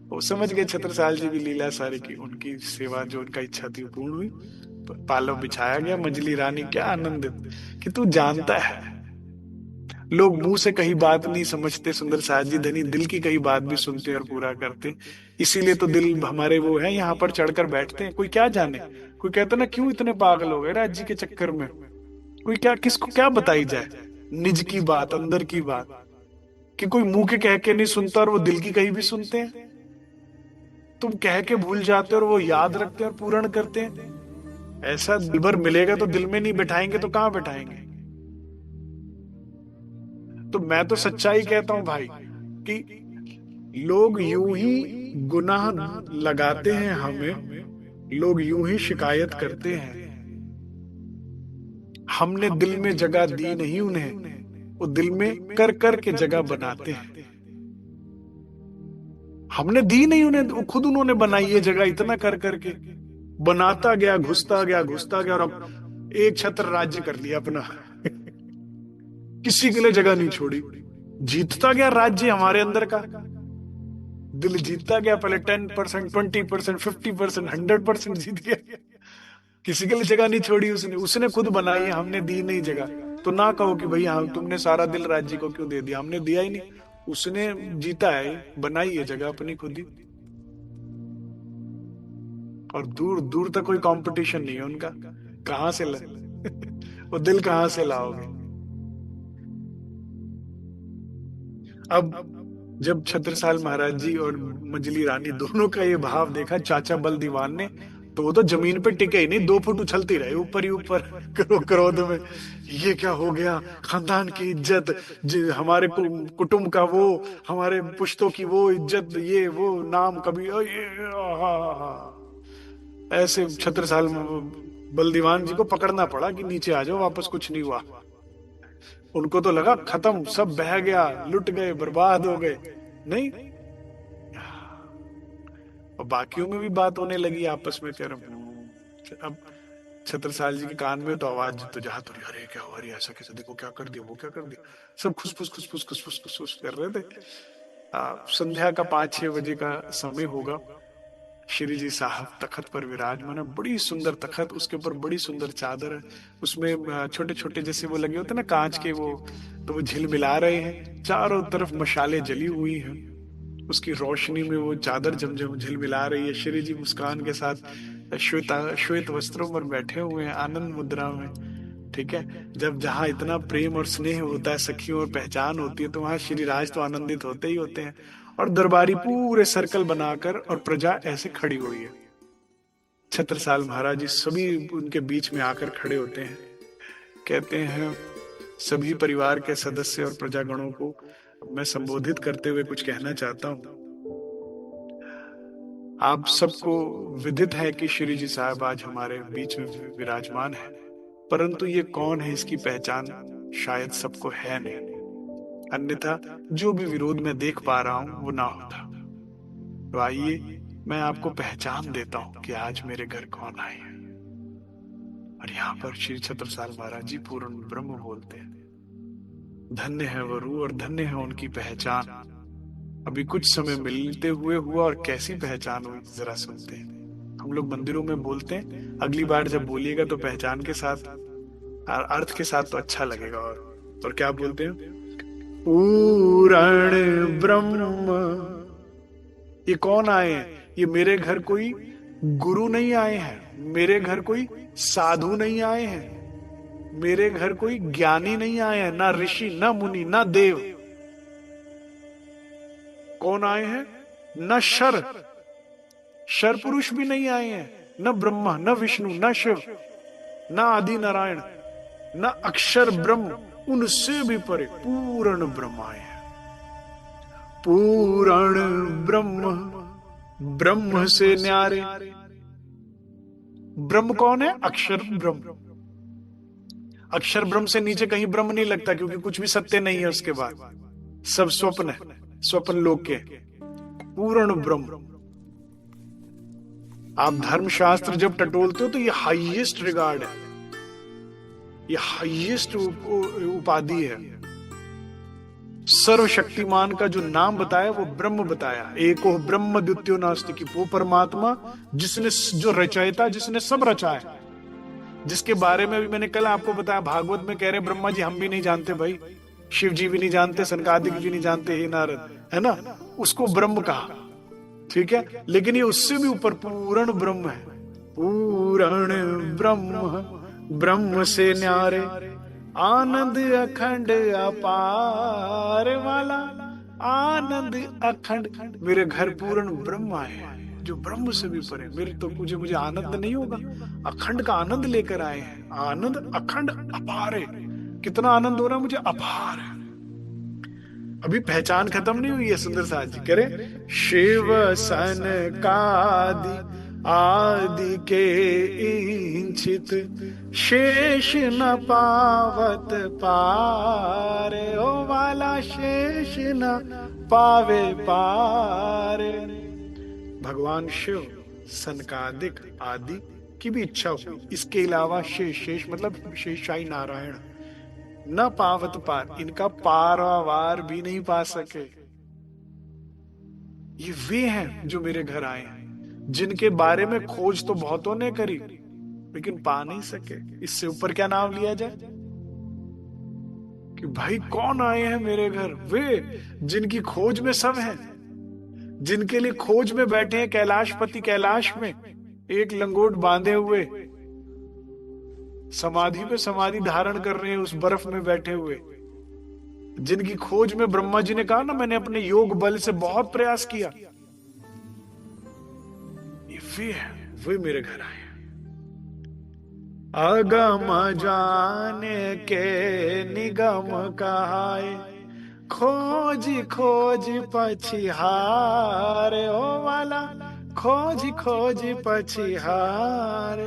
वो समझ गए छत्रसाल जी भी लीला सारी की, उनकी सेवा जो उनका इच्छा थी पूर्ण हुई। पालव बिछाया गया। मंजली रानी क्या आनंदित कि तू जानता है लोग मुंह से कही बात नहीं समझते सुंदर साथ जी, धनी दिल की कही बात भी सुनते और पूरा करते। इसीलिए तो दिल हमारे वो है, यहाँ पर चढ़कर बैठते हैं। कोई क्या जाने, कोई कहता ना क्यों इतने पागल हो गए राज्य के चक्कर में। कोई क्या, किसको क्या बताई जाए निज की बात, अंदर की बात, कि कोई मुंह के कह के नहीं सुनता और वो दिल की कही भी सुनते हैं। तुम कह के भूल जाते हो और वो याद रखते हैं और पूर्ण करते हैं। ऐसा दिल भर मिलेगा तो दिल में नहीं बिठाएंगे तो कहां बिठाएंगे। तो मैं तो सच्चाई कहता हूं भाई, कि लोग यूं ही गुनाह लगाते हैं हमें, लोग यूं ही शिकायत करते हैं। हमने दिल में जगह दी नहीं उन्हें, वो दिल में कर कर के जगह बनाते हैं। हमने दी नहीं उन्हें, वो खुद उन्होंने बनाई है जगह, इतना कर करके बनाता गया, घुसता गया, घुसता गया, और अब एक छत्र राज्य कर लिया अपना। किसी के लिए जगह नहीं छोड़ी। जीतता गया राज्य हमारे अंदर का, दिल जीतता गया। पहले 10%, 20%, 50%, 100% जीत गया। किसी के लिए जगह नहीं छोड़ी उसने, उसने खुद बनाई है, हमने दी नहीं जगह। तो ना कहो कि भाई हाँ तुमने सारा दिल राज्य को क्यों दे दिया, हमने दिया ही नहीं, उसने जीता है, बनाई है जगह अपनी खुद ही। और दूर दूर तक कोई कंपटीशन नहीं है उनका। कहां से वो दिल कहां से लाओगे। अब जब छत्रसाल महाराज जी और मंजली रानी दोनों का ये भाव देखा चाचा बल दीवान ने, तो वो तो जमीन पे टिके ही नहीं, 2 फुट उछलती रहे ऊपर ही ऊपर, क्रोध में। ये क्या हो गया, खानदान की इज्जत, हमारे कुटुंब का वो, हमारे पुश्तों की वो इज्जत, ये वो नाम कभी ऐसे छत्रसाल बलदीवान जी को पकड़ना पड़ा कि नीचे आ जाओ वापस, कुछ नहीं हुआ। उनको तो लगा खत्म, सब बह गया, लुट गए, बर्बाद हो गए। नहीं, और बाकियों में भी बात होने लगी आपस में। फिर अब छत्रसाल जी के कान में तो आवाज तो जहां तो, अरे क्या हो, अरे ऐसा कैसे, देखो क्या कर दिया, वो क्या कर दिया, सब खुसफुस खुसफुस खुसफुस खुसफुस कर रहे थे। संध्या का 5-6 बजे का समय होगा। श्री जी साहब तखत पर विराजमान है, बड़ी सुंदर तखत, उसके ऊपर बड़ी सुंदर चादर है, उसमें छोटे छोटे जैसे वो लगे होते ना कांच के वो, तो वो झिलमिला रहे हैं, चारों तरफ मशाले जली हुई हैं, उसकी रोशनी में वो चादर झमझम झिलमिला रही है। श्री जी मुस्कान के साथ श्वेत वस्त्रों पर बैठे हुए हैं, आनंद मुद्रा में। ठीक है, जब जहां इतना प्रेम और स्नेह होता है, सखियों और पहचान होती है, तो वहां श्री राज तो आनंदित होते ही होते हैं। और दरबारी पूरे सर्कल बनाकर और प्रजा ऐसे खड़ी हुई है। छत्रसाल महाराज जी सभी उनके बीच में आकर खड़े होते हैं, कहते हैं सभी परिवार के सदस्य और प्रजागणों को मैं संबोधित करते हुए कुछ कहना चाहता हूं। आप सबको विदित है कि श्री जी साहब आज हमारे बीच में विराजमान है, परंतु ये कौन है इसकी पहचान शायद सबको है नहीं, अन्यथा जो भी विरोध मैं देख पा रहा हूं वो ना होता। तो आइए मैं आपको पहचान देता हूं कि आज मेरे घर कौन आए हैं। और यहाँ पर श्री छत्रसाल महाराज जी पूर्ण ब्रह्म बोलते हैं। धन्य है वो रूह और धन्य है उनकी पहचान। अभी कुछ समय मिलते हुए हुआ और कैसी पहचान हुई जरा सुनते हैं। हम लोग मंदिरों में बोलते हैं, अगली बार जब बोलिएगा तो पहचान के साथ, अर्थ के साथ तो अच्छा लगेगा। और क्या बोलते हैं, पूर्ण ब्रह्म। ये कौन आए हैं, ये मेरे घर कोई गुरु नहीं आए हैं, मेरे घर कोई साधु नहीं आए हैं, मेरे घर कोई ज्ञानी नहीं आए हैं, ना ऋषि, ना मुनि, ना देव। कौन आए हैं, न शर पुरुष भी नहीं आए हैं, न ब्रह्मा, न विष्णु, न शिव, न आदि नारायण, न अक्षर ब्रह्म, उनसे भी परे पूर्ण ब्रह्म आए हैं। पूर्ण ब्रह्म, ब्रह्म से न्यारे। ब्रह्म कौन है, अक्षर ब्रह्म। अक्षर ब्रह्म से नीचे कहीं ब्रह्म नहीं लगता, क्योंकि कुछ भी सत्य नहीं है उसके बाद, सब स्वप्न है, स्वप्न लोक के। पूर्ण ब्रह्म। आप धर्मशास्त्र जब टटोलते हो तो ये हाईएस्ट रिगार्ड है, ये हाईएस्ट उपाधि है। सर्वशक्तिमान का जो नाम बताया वो ब्रह्म बताया। एको ब्रह्म द्वितीयो नास्ति, की वो परमात्मा जिसने, जो रचयिता, जिसने सब रचा है, जिसके बारे में भी मैंने कल आपको बताया, भागवत में कह रहे ब्रह्मा जी हम भी नहीं जानते भाई, शिव जी भी नहीं जानते, सनकादिक भी नहीं जानते, हे नारद, है ना, उसको ब्रह्म कहा, ठीक है। लेकिन ये उससे भी ऊपर पूर्ण ब्रह्म है, पूर्ण ब्रह्म, ब्रह्म से न्यारे, आनंद अखंड अपार वाला, आनंद अखंड। मेरे घर पूर्ण ब्रह्म आए हैं, जो ब्रह्म से भी परे। मेरे तो मुझे आनंद नहीं होगा, अखंड का आनंद लेकर आए हैं। आनंद अखंड अपार है। कितना आनंद हो रहा है मुझे, अपार है। अभी पहचान खत्म नहीं हुई है। सुंदर साथ जी करे, शिव सन कादि आदि के इंचित, शेष न पावत पार, ओ वाला शेष न पावे पार। भगवान शिव सनकादिक आदि की भी इच्छा हुई, इसके अलावा शेष, शेष मतलब शेषाई नारायण, न पावत पार, इनका पारावार भी नहीं पा सके। ये वे हैं जो मेरे घर आए हैं, जिनके बारे में खोज तो बहुतों ने करी, लेकिन पा नहीं सके। इससे ऊपर क्या नाम लिया जाए कि भाई कौन आए हैं मेरे घर? वे जिनकी खोज में सब हैं, जिनके लिए खोज में बैठे हैं कैलाशपति, कैलाश में एक लंगोट बांधे हुए, समाधि पे समाधि धारण कर रहे हैं उस बर्फ में बैठे हुए, जिनकी खोज में ब्रह्मा जी ने कहा ना, मैंने अपने योग बल से बहुत प्रयास किया। ये वे हैं, वे मेरे घर आए हैं। अगम जाने के निगम कहाए, खोज खोज पछिहार, ओ वाला खोज खोज पछिहार।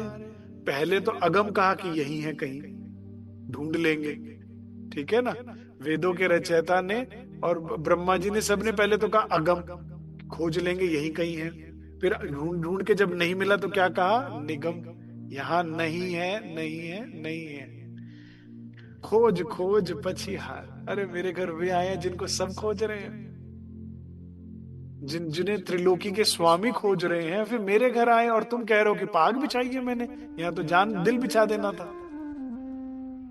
पहले तो अगम कहा कि यही है कहीं, ढूंढ लेंगे, ठीक है ना। वेदों के रचयिता ने और ब्रह्मा जी ने सबने पहले तो कहा अगम, खोज लेंगे यही कहीं है। फिर ढूंढ ढूंढ के जब नहीं मिला तो क्या कहा, निगम, यहां नहीं है, नहीं है, नहीं है। खोज खोज पछिहार। अरे मेरे घर वे आए हैं जिनको सब खोज रहे हैं, जिन्हें त्रिलोकी के स्वामी खोज रहे हैं, फिर मेरे घर आए और तुम कह रहे हो कि पाग बिछाइए। मैंने यहाँ तो जान दिल बिछा देना था,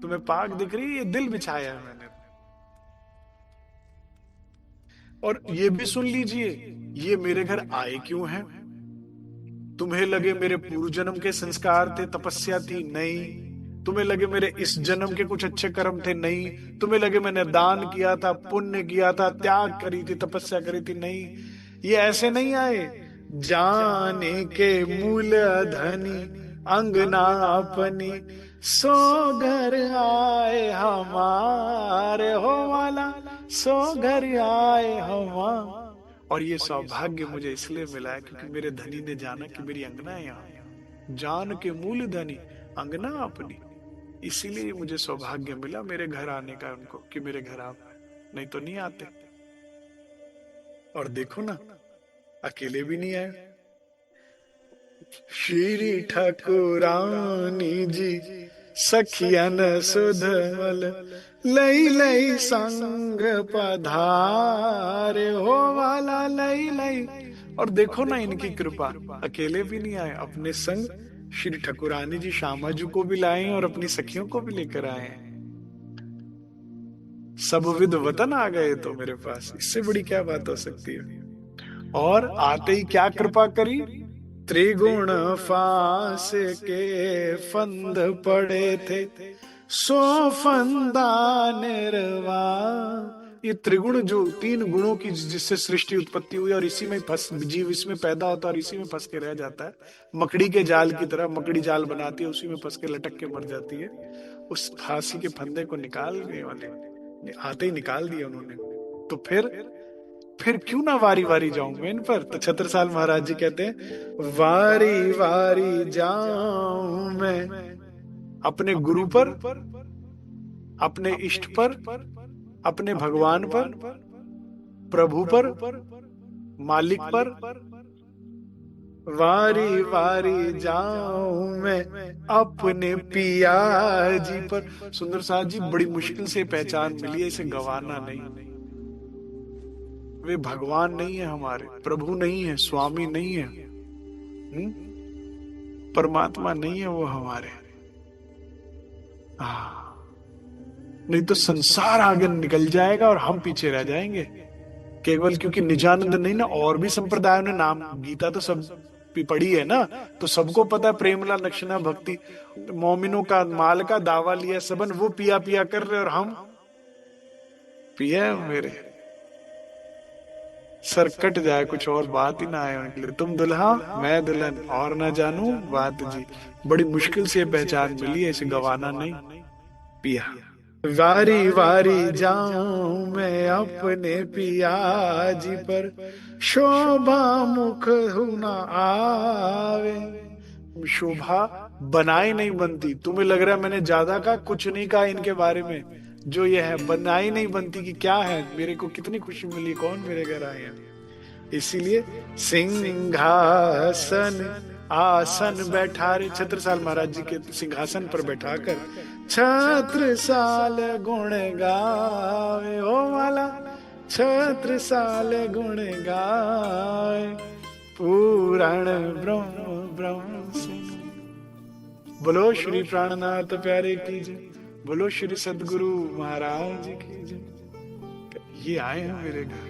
तुम्हें पाग दिख रही है, ये दिल बिछाया है मैंने। और ये भी सुन लीजिए, ये मेरे घर आए क्यों हैं? तुम्हें लगे मेरे पूर्व जन्म के संस्कार थे, तपस्या थी? नहीं। तुम्हें लगे मेरे इस जन्म के कुछ अच्छे कर्म थे? नहीं। तुम्हें लगे मैंने दान किया था, पुण्य किया था, त्याग करी थी, तपस्या करी थी? नहीं। ये ऐसे नहीं आए। जाने के मूल धनी अंगना अपनी, सो घर आए हमारे, हो वाला सो घर आए हमारे। और ये सौभाग्य मुझे इसलिए मिला है क्योंकि मेरे धनी ने जाना कि मेरी अंगना है यहाँ। जान के मूल धनी अंगना अपनी, इसीलिए मुझे सौभाग्य मिला मेरे घर आने का उनको, कि मेरे घर आप, नहीं तो नहीं आते। और देखो ना, अकेले भी नहीं आए। श्री ठाकुरानी जी सखियन सुधवल, लई लई संग पधारे, हो वाला लई लई। और देखो ना इनकी कृपा, अकेले भी नहीं आए, अपने संग श्री ठाकुरानी जी श्यामा जी को भी लाए और अपनी सखियों को भी लेकर आए हैं। सब विद वतन आ गए तो मेरे पास, इससे बड़ी क्या बात हो सकती है। और आते ही क्या कृपा करी, त्रिगुण फास के फंद पड़े थे, सो फंदा निर्वा। ये त्रिगुण, जो तीन गुणों की जिससे सृष्टि उत्पत्ति हुई, और इसी में फंस जीव इसमें पैदा होता है और इसी में फंस के रह जाता है। मकड़ी के जाल की तरह मकड़ी जाल बनाती है, उसी में फंस के लटक के मर जाती है। उस फांसी के फंदे को निकालने वाले आते ही निकाल दिया उन्होंने। तो फिर क्यों ना वारी वारी जाऊं मैं इन पर। तो छत्रसाल महाराज जी कहते हैं, वारी वारी जाऊं मैं अपने गुरु पर, अपने इष्ट पर, अपने भगवान पर, प्रभु पर, मालिक पर। वारी वारी जाऊं मैं अपने पिया जी पर। सुंदर साथ जी, बड़ी मुश्किल से पहचान मिली है, इसे गवाना नहीं। वे भगवान नहीं है हमारे, प्रभु नहीं है, स्वामी नहीं है, परमात्मा नहीं है वो हमारे। नहीं तो संसार आगे निकल जाएगा और हम पीछे रह जाएंगे। केवल क्योंकि निजानंद नहीं ना, और भी संप्रदायों ने नाम, गीता तो सब भी पढ़ी है ना, तो सबको पता है प्रेमला लक्षणा भक्ति, मोमिनों का माल का दावा लिया सबन, वो पिया पिया कर रहे और हम पिया मेरे सर कट जाए, कुछ और बात ही ना आए उनके लिए। तुम दुल्हा मैं दुल्हन और ना जानू बात जी। बड़ी मुश्किल से पहचान मिली है, इसे गवाना नहीं। पिया वारी वारी जाऊं मैं अपने पिया जी पर, शोभा मुख ना आवे। शोभा बनाई नहीं बनती। तुम्हें लग रहा है मैंने ज्यादा कहा, कुछ नहीं कहा इनके बारे में। जो ये है बनाई नहीं बनती कि क्या है, मेरे को कितनी खुशी मिली, कौन मेरे घर आए हैं। इसीलिए सिंहासन आसन बैठा रे, छत्रसाल महाराज जी के सिंहासन पर बैठाकर छत्रसाल गुण गावे, ओ वाला छत्रसाल गुण गावे, पुराण ब्रह्म ब्रह्म सिंह। बोलो श्री प्राणनाथ प्यारे की जय, बोलो श्री सदगुरु महाराज की जय। ये आए हैं मेरे घर,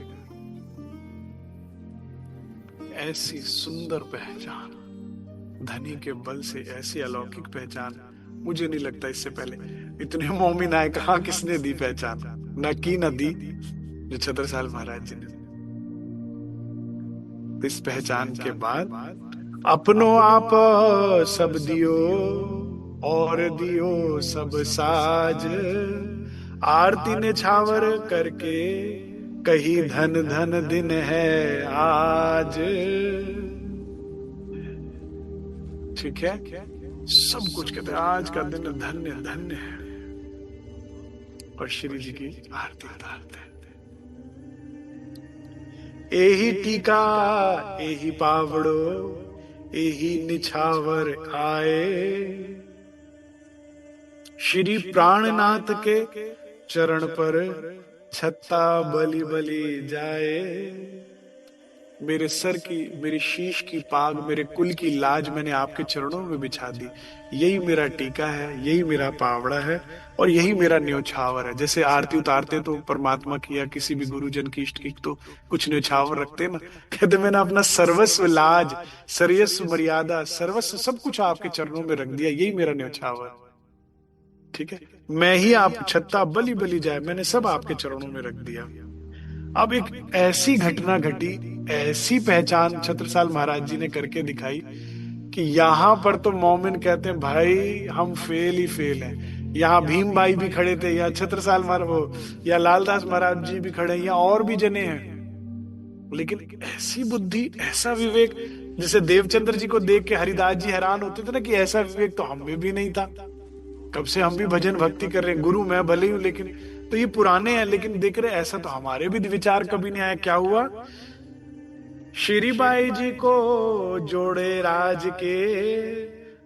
ऐसी सुंदर पहचान, धनी के बल से ऐसी अलौकिक पहचान, मुझे नहीं लगता इससे पहले इतने मोमिन आए, कहाँ किसने दी पहचान, न की न दी जो छत्रसाल महाराज जी ने। इस पहचान के बाद अपनो आप सब दियो और दियो सब साज, आरती ने छावर करके कही धन धन दिन है आज। ठीक है, सब कुछ कहते हैं आज का दिन धन्य धन्य है, और श्री जी की आरती उतारते हैं। एही टीका एही पावड़ो एही निछावर आए, श्री प्राणनाथ के चरण पर छत्ता बलि बलि जाए। मेरे सर की, मेरी शीश की पाग, मेरे कुल की लाज मैंने आपके चरणों में बिछा दी। यही मेरा टीका है, यही मेरा पावड़ा है, और यही मेरा न्योछावर है। जैसे आरती उतारते तो परमात्मा की या किसी भी गुरुजन की, इष्ट की, तो कुछ न्योछावर रखते ना, कहते मैंने अपना सर्वस्व लाज, सर्वस्व मर्यादा, सर्वस्व सब कुछ आपके चरणों में रख दिया, यही मेरा न्योछावर। ठीक है, मैं ही आप छत्ता बलि बलि जाए, मैंने सब आपके चरणों में रख दिया। अब एक ऐसी घटना घटी, ऐसी पहचान छत्रसाल महाराज जी ने करके दिखाई कि यहां पर तो मोमिन कहते हैं भाई हम फेल ही फेल हैं। यहाँ भीम भाई भी खड़े थे, या छत्रसाल महाराज या लालदास महाराज जी भी खड़े, या और भी जने हैं, लेकिन ऐसी बुद्धि, ऐसा विवेक, जैसे देवचंद्र जी को देख के हरिदास जी हैरान होते थे ना कि ऐसा विवेक तो हम में भी नहीं था। कब से हम भी भजन भक्ति कर रहे हैं, गुरु मैं भले ही हूं, लेकिन तो ये पुराने हैं, लेकिन देख रहे ऐसा तो हमारे भी विचार कभी नहीं आया। क्या हुआ, श्री बाई जी को जोड़े राज के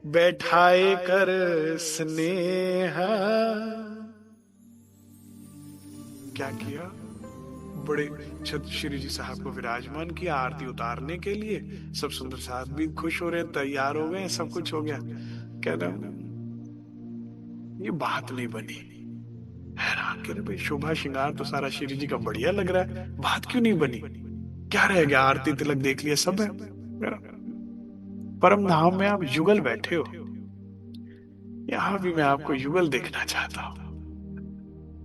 बैठाए कर स्नेहा। क्या किया, बड़े श्री जी साहब को विराजमान किया आरती उतारने के लिए। सब सुंदर साहब भी खुश हो रहे हैं, तैयार हो गए, सब कुछ हो गया। कह रहा ये बात नहीं बनी, हैरान कर भाई, शोभा श्रृंगार तो सारा श्री जी का बढ़िया लग रहा है, बात क्यों नहीं बनी, क्या रह गया, आरती तिलक देख लिया, सब है। परम धाम में आप युगल बैठे हो, यहां भी मैं आपको युगल देखना चाहता हूं।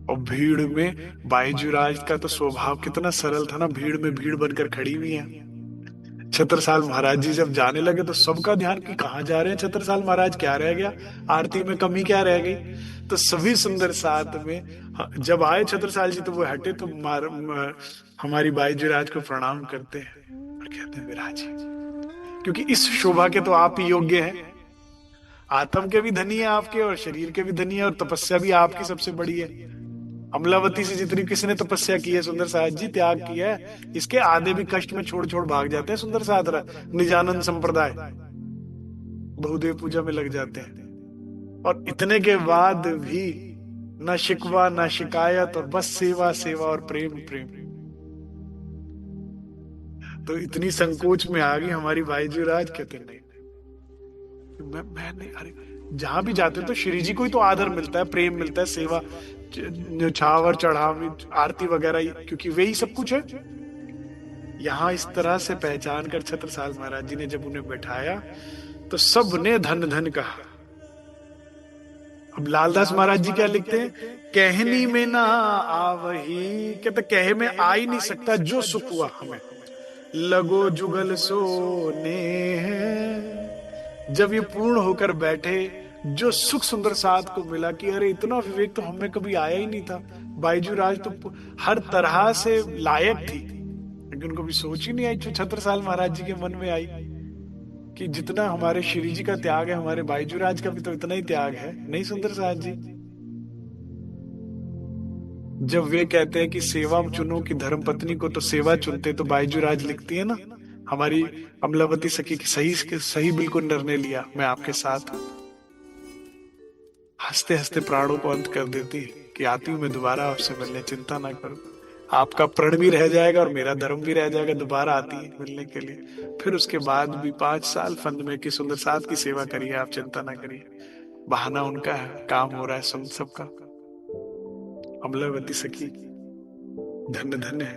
और भीड़ में बाईजूराज का तो स्वभाव कितना सरल था ना, भीड़ में भीड़ बनकर खड़ी हुई है। छत्रसाल महाराज जी जब जाने लगे तो सबका ध्यान कि कहाँ जा रहे हैं छत्रसाल महाराज, क्या रह गया, आरती में कमी क्या रह गई। तो सभी सुंदर साथ में जब आए छत्रसाल जी तो वो हटे, तो हमारी बाईजूराज को प्रणाम करते हैं और कहते हैं विराज, क्योंकि इस शोभा के तो आप ही योग्य हैं। आत्म के भी धनी है आपके, और शरीर के भी धनी है, और तपस्या भी आपकी सबसे बड़ी है। अमलावती से जितनी किसने तपस्या की है, सुंदर साथ जी त्याग किया है, इसके आधे भी कष्ट में छोड़ छोड़ भाग जाते हैं सुंदर साथ निजानंद संप्रदाय, बहुदेव पूजा में लग जाते हैं। और इतने के बाद भी ना शिकवा ना शिकायत, और बस सेवा सेवा और प्रेम प्रेम। तो इतनी संकोच में आ गई हमारी बाईजूराज, कहते नहीं मैं नहीं, अरे जहां भी जाते तो श्री जी को ही तो आदर मिलता है, प्रेम मिलता है, सेवा न्यौछावर चढ़ाव आरती वगैरह, क्योंकि वही सब कुछ है। यहाँ इस तरह से पहचान कर छत्रसाल महाराज जी ने जब उन्हें बैठाया तो सबने धन धन कहा। अब लालदास महाराज जी क्या लिखते हैं, कहनी में ना आवही, कहते कहे में आ ही नहीं सकता जो सुख हुआ हमें, लगो जुगल सोने हैं। जब ये पूर्ण होकर बैठे, जो सुख सुंदर साथ को मिला कि अरे इतना विवेक तो हमें कभी आया ही नहीं था। बाईजू राज तो हर तरह से लायक थी, लेकिन कभी सोच ही नहीं आई जो छत्रसाल महाराज जी के मन में आई कि जितना हमारे श्री जी का त्याग है, हमारे बाईजू राज का भी तो इतना ही त्याग है, नहीं सुंदर साथ जी? जब वे कहते हैं कि सेवा चुनो कि धर्म पत्नी को, तो सेवा चुनते तो बाईजू राज लिखती है ना, हमारी अमलावती सखी की सही सही बिल्कुल निर्णय लिया, मैं आपके साथ हूं। हंसते हंसते प्राणों को अंत कर देती कि आती हूं मैं दोबारा आपसे मिलने, चिंता ना करो, आपका प्रण भी रह जाएगा और मेरा धर्म भी रह जाएगा, दोबारा आती है मिलने के लिए। फिर उसके बाद भी 5 साल फंद में कि सुंदर साथ की सेवा करिए, आप चिंता ना करिए, बहाना उनका है, काम हो रहा है सबका। अमलावती सखी धन्य धन्य है।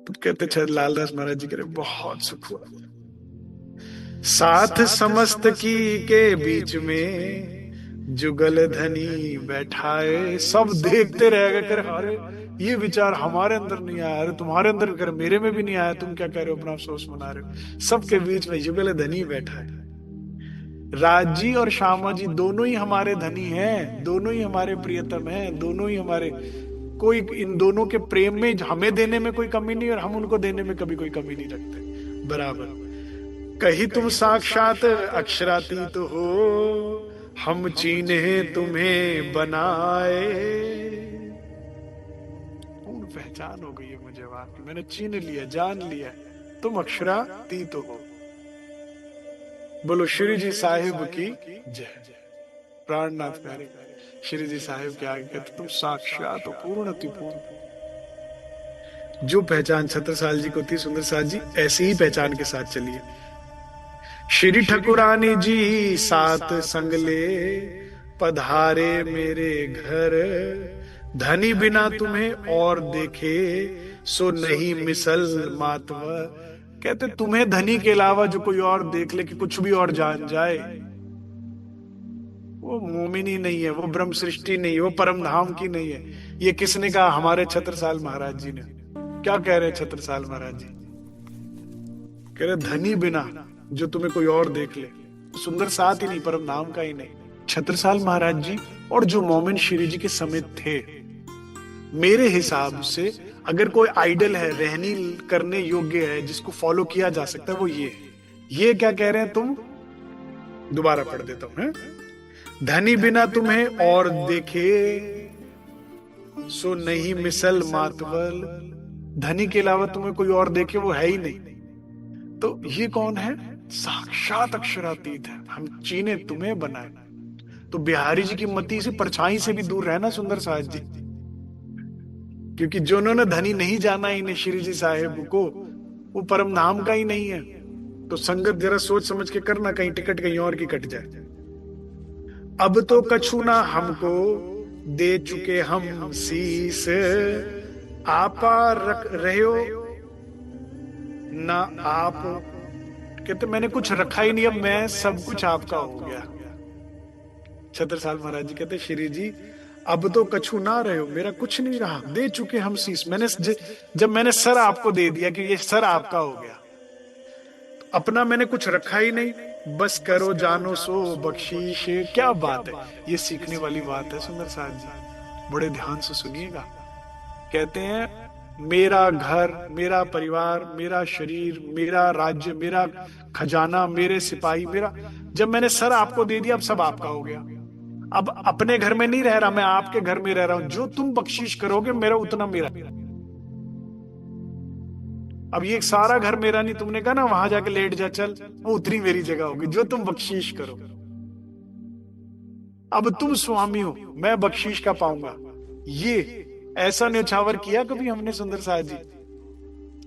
तो कहते लालदास महाराज जी कह रहे बहुत सुख हुआ, साथ समस्त की के बीच में जुगल धनी बैठाए। सब देखते रह गए, कर अरे ये विचार हमारे अंदर नहीं आया, अरे तुम्हारे अंदर कर मेरे में भी नहीं आया, तुम क्या कह रहे हो, अपना अफसोस मना रहे हो। सबके बीच में जुगल धनी बैठा है। राज जी और श्यामा जी दोनों ही हमारे धनी हैं, दोनों ही हमारे प्रियतम हैं, दोनों ही हमारे, कोई इन दोनों के प्रेम में हमें देने में कोई कमी नहीं और हम उनको देने में कभी कोई कमी नहीं रखते, बराबर। कहीं तुम साक्षात अक्षरातीत हो, हम चीन्हे तुम्हें बनाए। पूर्ण पहचान हो गई है मुझे आपकी, मैंने चीन लिया, जान लिया, तुम अक्षरातीत हो। बोलो श्री जी साहिब की जय। प्राणनाथ प्यारे श्री जी साहिब के आगे कहते तुम साक्षात पूर्ण अति पूर्ण। जो पहचान छत्रसाल जी को थी, सुंदर साथ जी ऐसी ही पहचान के साथ चलिए। श्री ठकुरानी जी साथ संग ले पधारे मेरे घर, धनी बिना तुम्हें और देखे सो नहीं मिसल मातवर। कहते तुम्हें धनी के अलावा जो कोई और देख ले कि कुछ भी और जान जाए, वो मोमिन ही नहीं है, वो ब्रह्म सृष्टि नहीं है, वो परम धाम की नहीं है। ये किसने कहा? हमारे छत्रसाल महाराज जी ने। क्या कह रहे हैं छत्रसाल महाराज जी? कह रहे धनी बिना जो तुम्हें कोई और देख ले, सुंदर साथ ही नहीं, परम धाम का ही नहीं। छत्रसाल महाराज जी और जो मोमिन श्री जी के समेत थे, मेरे हिसाब से अगर कोई आइडल है, रहनी करने योग्य है, जिसको फॉलो किया जा सकता है, वो ये क्या कह रहे हैं तुम? दोबारा पढ़ देता हूं। धनी बिना तुम्हें और देखे सो नहीं मिसल मातवल। धनी के अलावा तुम्हें कोई और देखे वो है ही नहीं। तो ये कौन है? साक्षात अक्षरातीत है। हम चीने तुम्हें बनाए। तो बिहारी जी की मति से परछाई से भी दूर रहना सुंदर साहब जी, क्योंकि जो उन्होंने धनी नहीं जाना इन्हें श्री जी साहेब को, वो परम धाम का ही नहीं है। तो संगत जरा सोच समझ के करना, कहीं टिकट कहीं और की कट जाए। अब तो कछु ना हमको दे चुके हम शीस, आपा रख रहे हो ना आप। कहते मैंने कुछ रखा ही नहीं, अब मैं सब कुछ आपका हो गया। छत्रसाल महाराज जी कहते श्री जी अब तो कछु ना रहे हो, मेरा कुछ नहीं रहा, दे चुके हम शीस। मैंने जब मैंने सर आपको दे दिया कि ये सर आपका हो गया, तो अपना मैंने कुछ रखा ही नहीं, बस करो जानो सो बख्शीश। क्या बात है, ये सीखने वाली बात है सुंदर साहब जी, बड़े ध्यान से सुनिएगा। कहते हैं मेरा घर, मेरा परिवार, मेरा शरीर, मेरा राज्य, मेरा खजाना, मेरे सिपाही, मेरा, जब मैंने सर आपको दे दिया अब सब आपका हो गया। अब अपने घर में नहीं रह रहा, मैं आपके घर में रह रहा हूं। जो तुम बख्शीश करोगे मेरा उतना मेरा। अब ये सारा घर मेरा नहीं, तुमने कहा ना वहां जाके लेट जा, चल, वो उतनी मेरी जगह होगी जो तुम बख्शीश करो। अब तुम स्वामी हो, मैं बख्शीश का पाऊंगा। ये ऐसा न्यौछावर किया कभी हमने सुंदर साहब जी?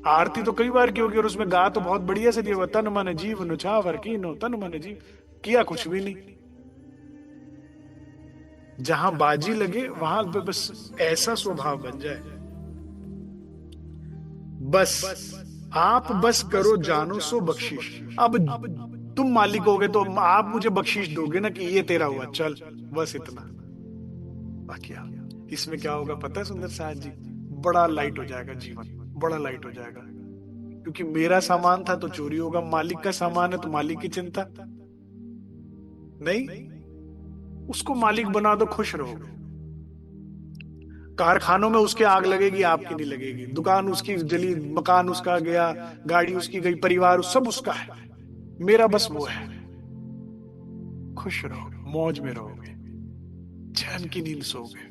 आरती तो कई बार की होगी और उसमें गा तो बहुत बढ़िया से दिया, तन मन जीव न्यौछावर की नो, तन मन जीव, किया कुछ भी नहीं। जहां बाजी लगे वहां पे बस ऐसा स्वभाव बन जाए, बस आप बस करो जानो सो बख्शिश। अब तुम मालिक होगे तो आप मुझे बख्शिश दोगे ना कि ये तेरा हुआ, चल बस इतना। बाकी आप इसमें क्या होगा पता है सुंदर साहब जी, बड़ा लाइट हो जाएगा जीवन, बड़ा लाइट हो जाएगा। क्योंकि मेरा सामान था तो चोरी होगा, मालिक का सामान है तो मालिक की चिंता नहीं, उसको मालिक बना दो, खुश रहोगे। कारखानों में उसके आग लगेगी, आपकी नहीं लगेगी, दुकान उसकी जली, मकान उसका गया, गाड़ी उसकी गई, परिवार सब उसका है, मेरा बस वो है। खुश रहोगे, मौज में रहोगे, चैन की नींद सोओगे।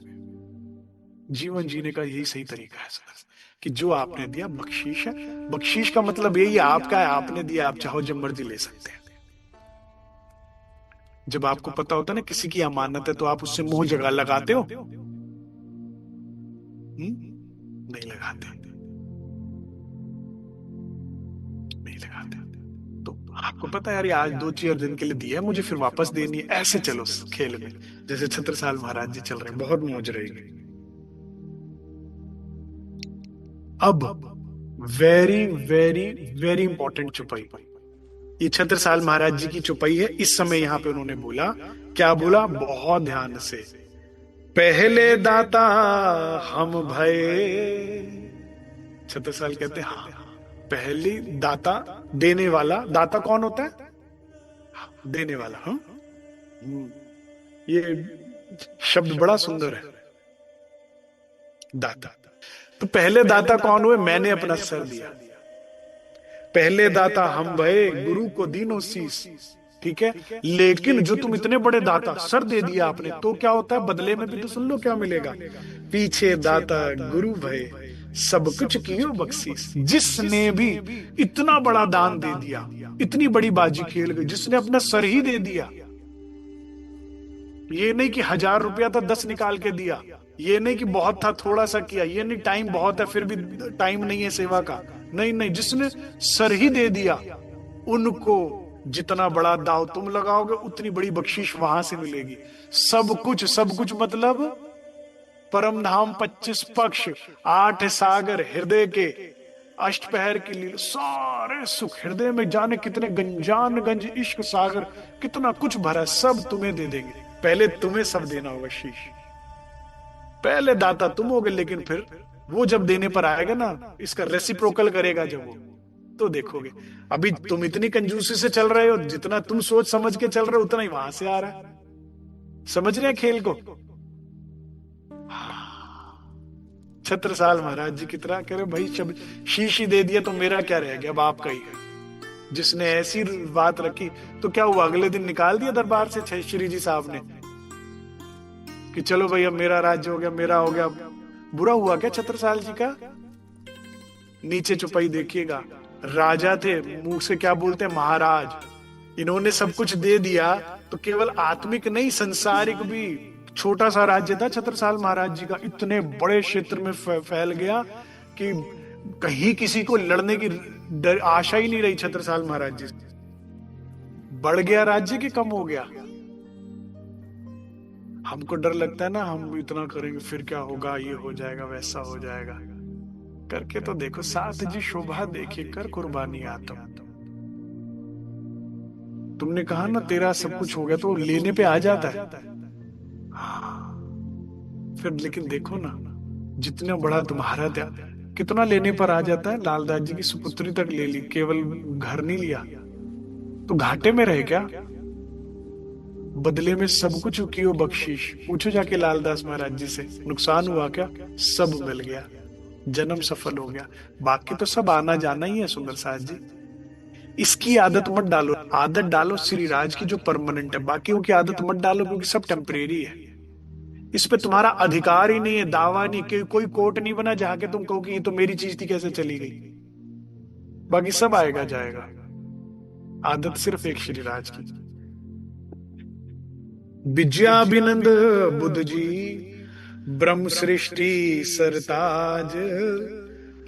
जीवन जीने का यही सही तरीका है सर, कि जो आपने दिया बख्शीश है। बख्शीश का मतलब यही है, आपका है, आपने दिया, आप चाहो जब मर्जी ले सकते हैं। जब आपको पता होता है ना किसी की अमानत है तो आप उससे मोह जगा लगाते हो? नहीं लगाते, नहीं लगाते। तो आपको पता है यार, ये आज 2-4 दिन के लिए दिया है मुझे, फिर वापस देनी है, ऐसे चलो खेल में। जैसे छत्रसाल महाराज जी चल रहे हैं, बहुत मौज रहेगी। अब वेरी वेरी वेरी इंपॉर्टेंट चुपाई, ये छत्रसाल महाराज जी की चुपाई है। इस समय यहाँ पे उन्होंने बोला, क्या बोला, बहुत ध्यान से, पहले दाता हम भये। छत्रसाल कहते हैं हाँ, पहली दाता, देने वाला। दाता कौन होता है? देने वाला। हाँ, ये शब्द बड़ा सुंदर है, दाता। तो पहले दाता कौन हुए? मैंने अपना सर दिया। पहले दाता हम भये, गुरु को दीनो शीस। ठीक है, लेकिन जो तुम इतने बड़े दाता, सर दे दिया आपने, तो क्या होता है बदले में भी? तो सुन लो क्या मिलेगा। पीछे दाता गुरु भय, सब कुछ कियो बख्शीश। जिसने भी इतना बड़ा दान दे दिया, इतनी बड़ी बाजी खेल गई, जिसने अपना सर ही दे दिया, ये नहीं कि 1000 रुपया था 10 निकाल के दिया, ये नहीं कि बहुत था थोड़ा सा किया, ये नहीं टाइम बहुत है फिर भी टाइम नहीं है सेवा का, नहीं नहीं, जिसने सर ही दे दिया, उनको जितना बड़ा दाव तुम लगाओगे उतनी बड़ी बख्शीश वहां से मिलेगी। सब कुछ, सब कुछ मतलब परम धाम, 25 पक्ष, 8 सागर, हृदय के अष्टपहर की लीला, सारे सुख हृदय में, जाने कितने गंजान गंज इश्क सागर, कितना कुछ भरा, सब तुम्हें दे देंगे। पहले तुम्हें सब देना होगा शीश, पहले दाता तुम होगे, लेकिन फिर वो जब देने पर आएगा ना, इसका रेसिप्रोकल करेगा जब वो, तो देखोगे। अभी तुम इतनी कंजूसी से चल रहे हो, जितना तुम सोच समझ के चल रहे हो उतना ही वहां से आ रहा है। समझ रहे हैं खेल को? छत्रसाल महाराज जी की तरह कह रहे भाई, जब शीश ही दे दिया तो मेरा क्या रह गया, अब आपका ही है। जिसने ऐसी बात रखी तो क्या हुआ, अगले दिन निकाल दिया दरबार से श्री जी साहब ने कि चलो भाई अब मेरा राज्य हो गया, मेरा हो गया। बुरा हुआ क्या छत्रसाल जी का? नीचे चुपाई देखिएगा, राजा थे, मुंह से क्या बोलते हैं, महाराज। इन्होंने सब कुछ दे दिया तो केवल आत्मिक नहीं, संसारिक भी। छोटा सा राज्य था छत्रसाल महाराज जी का, इतने बड़े क्षेत्र में फैल गया कि कहीं किसी को लड़ने की आशा ही नहीं रही छत्रसाल महाराज जी। बढ़ गया राज्य कि कम हो गया? हमको डर लगता है ना, हम इतना करेंगे फिर क्या होगा, ये हो जाएगा, वैसा हो जाएगा, करके तो देखो। साथ जी शोभा देखे कर कुर्बानी आत्म। तुमने कहा ना तेरा सब कुछ हो गया, तो लेने पे आ जाता है। हाँ, फिर लेकिन देखो ना, जितना बड़ा तुम्हारा था, कितना लेने पर आ जाता है। लालदास जी की सुपुत्री तक ले ली, केवल घर नहीं लिया, तो घाटे में रहे क्या? बदले में सब कुछ कियो बख्शीश। पूछो जाके लालदास महाराज जी से, नुकसान हुआ क्या? सब मिल गया, जन्म सफल हो गया, बाकी तो सब आना जाना ही है। सुंदर साहब जी, इसकी आदत मत डालो, आदत डालो श्री राज की जो परमानेंट है, बाकियों की आदत मत डालो क्योंकि सब टेम्परेरी है। इस पे तुम्हारा अधिकार ही नहीं है, दावा नहीं, कोई कोर्ट नहीं बना जहां के तुम कहो कि ये तो मेरी चीज थी, कैसे चली गई। बाकी सब आएगा जाएगा, आदत सिर्फ एक श्री राज की। विद्याभिनंद बुद्ध जी, ब्रह्म सृष्टि सरताज,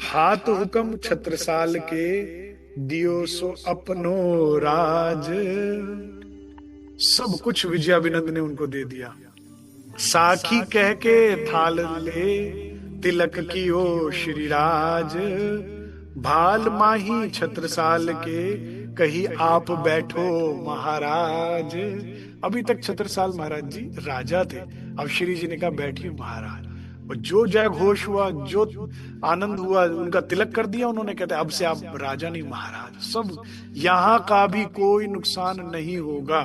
हाथ हुक्म छत्रसाल के, दियो सो अपनो राज। सब कुछ विद्याभिनंद ने उनको दे दिया। साखी कह के थाल ले, तिलक की ओ श्रीराज, भाल माही छत्रसाल के, कही आप बैठो महाराज। अभी तक छत्रसाल महाराज जी राजा थे, अब श्री जी ने कहा बैठिए महाराज। और जो जय घोष हुआ, जो आनंद हुआ, उनका तिलक कर दिया उन्होंने। कहते अब से आप राजा नहीं महाराज, सब यहां का भी कोई नुकसान नहीं होगा।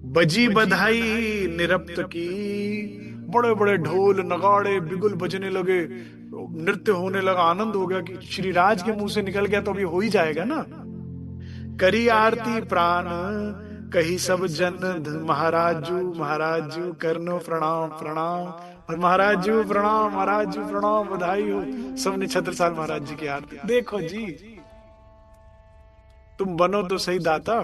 बजी बधाई निरप्त की, बड़े बड़े ढोल नगाड़े बिगुल बजने लगे, नृत्य होने लगा, आनंद हो गया कि श्री राज के मुंह से निकल गया तो अभी हो ही जाएगा ना। करी आरती प्राण, कही सब जन महाराजू महाराजू, करनो प्रणाम प्रणाम, और महाराजू प्रणाम महाराजू प्रणाम, बधाई हो। सबने छत्रसाल महाराज जी की आरती। देखो जी, तुम बनो तो सही दाता,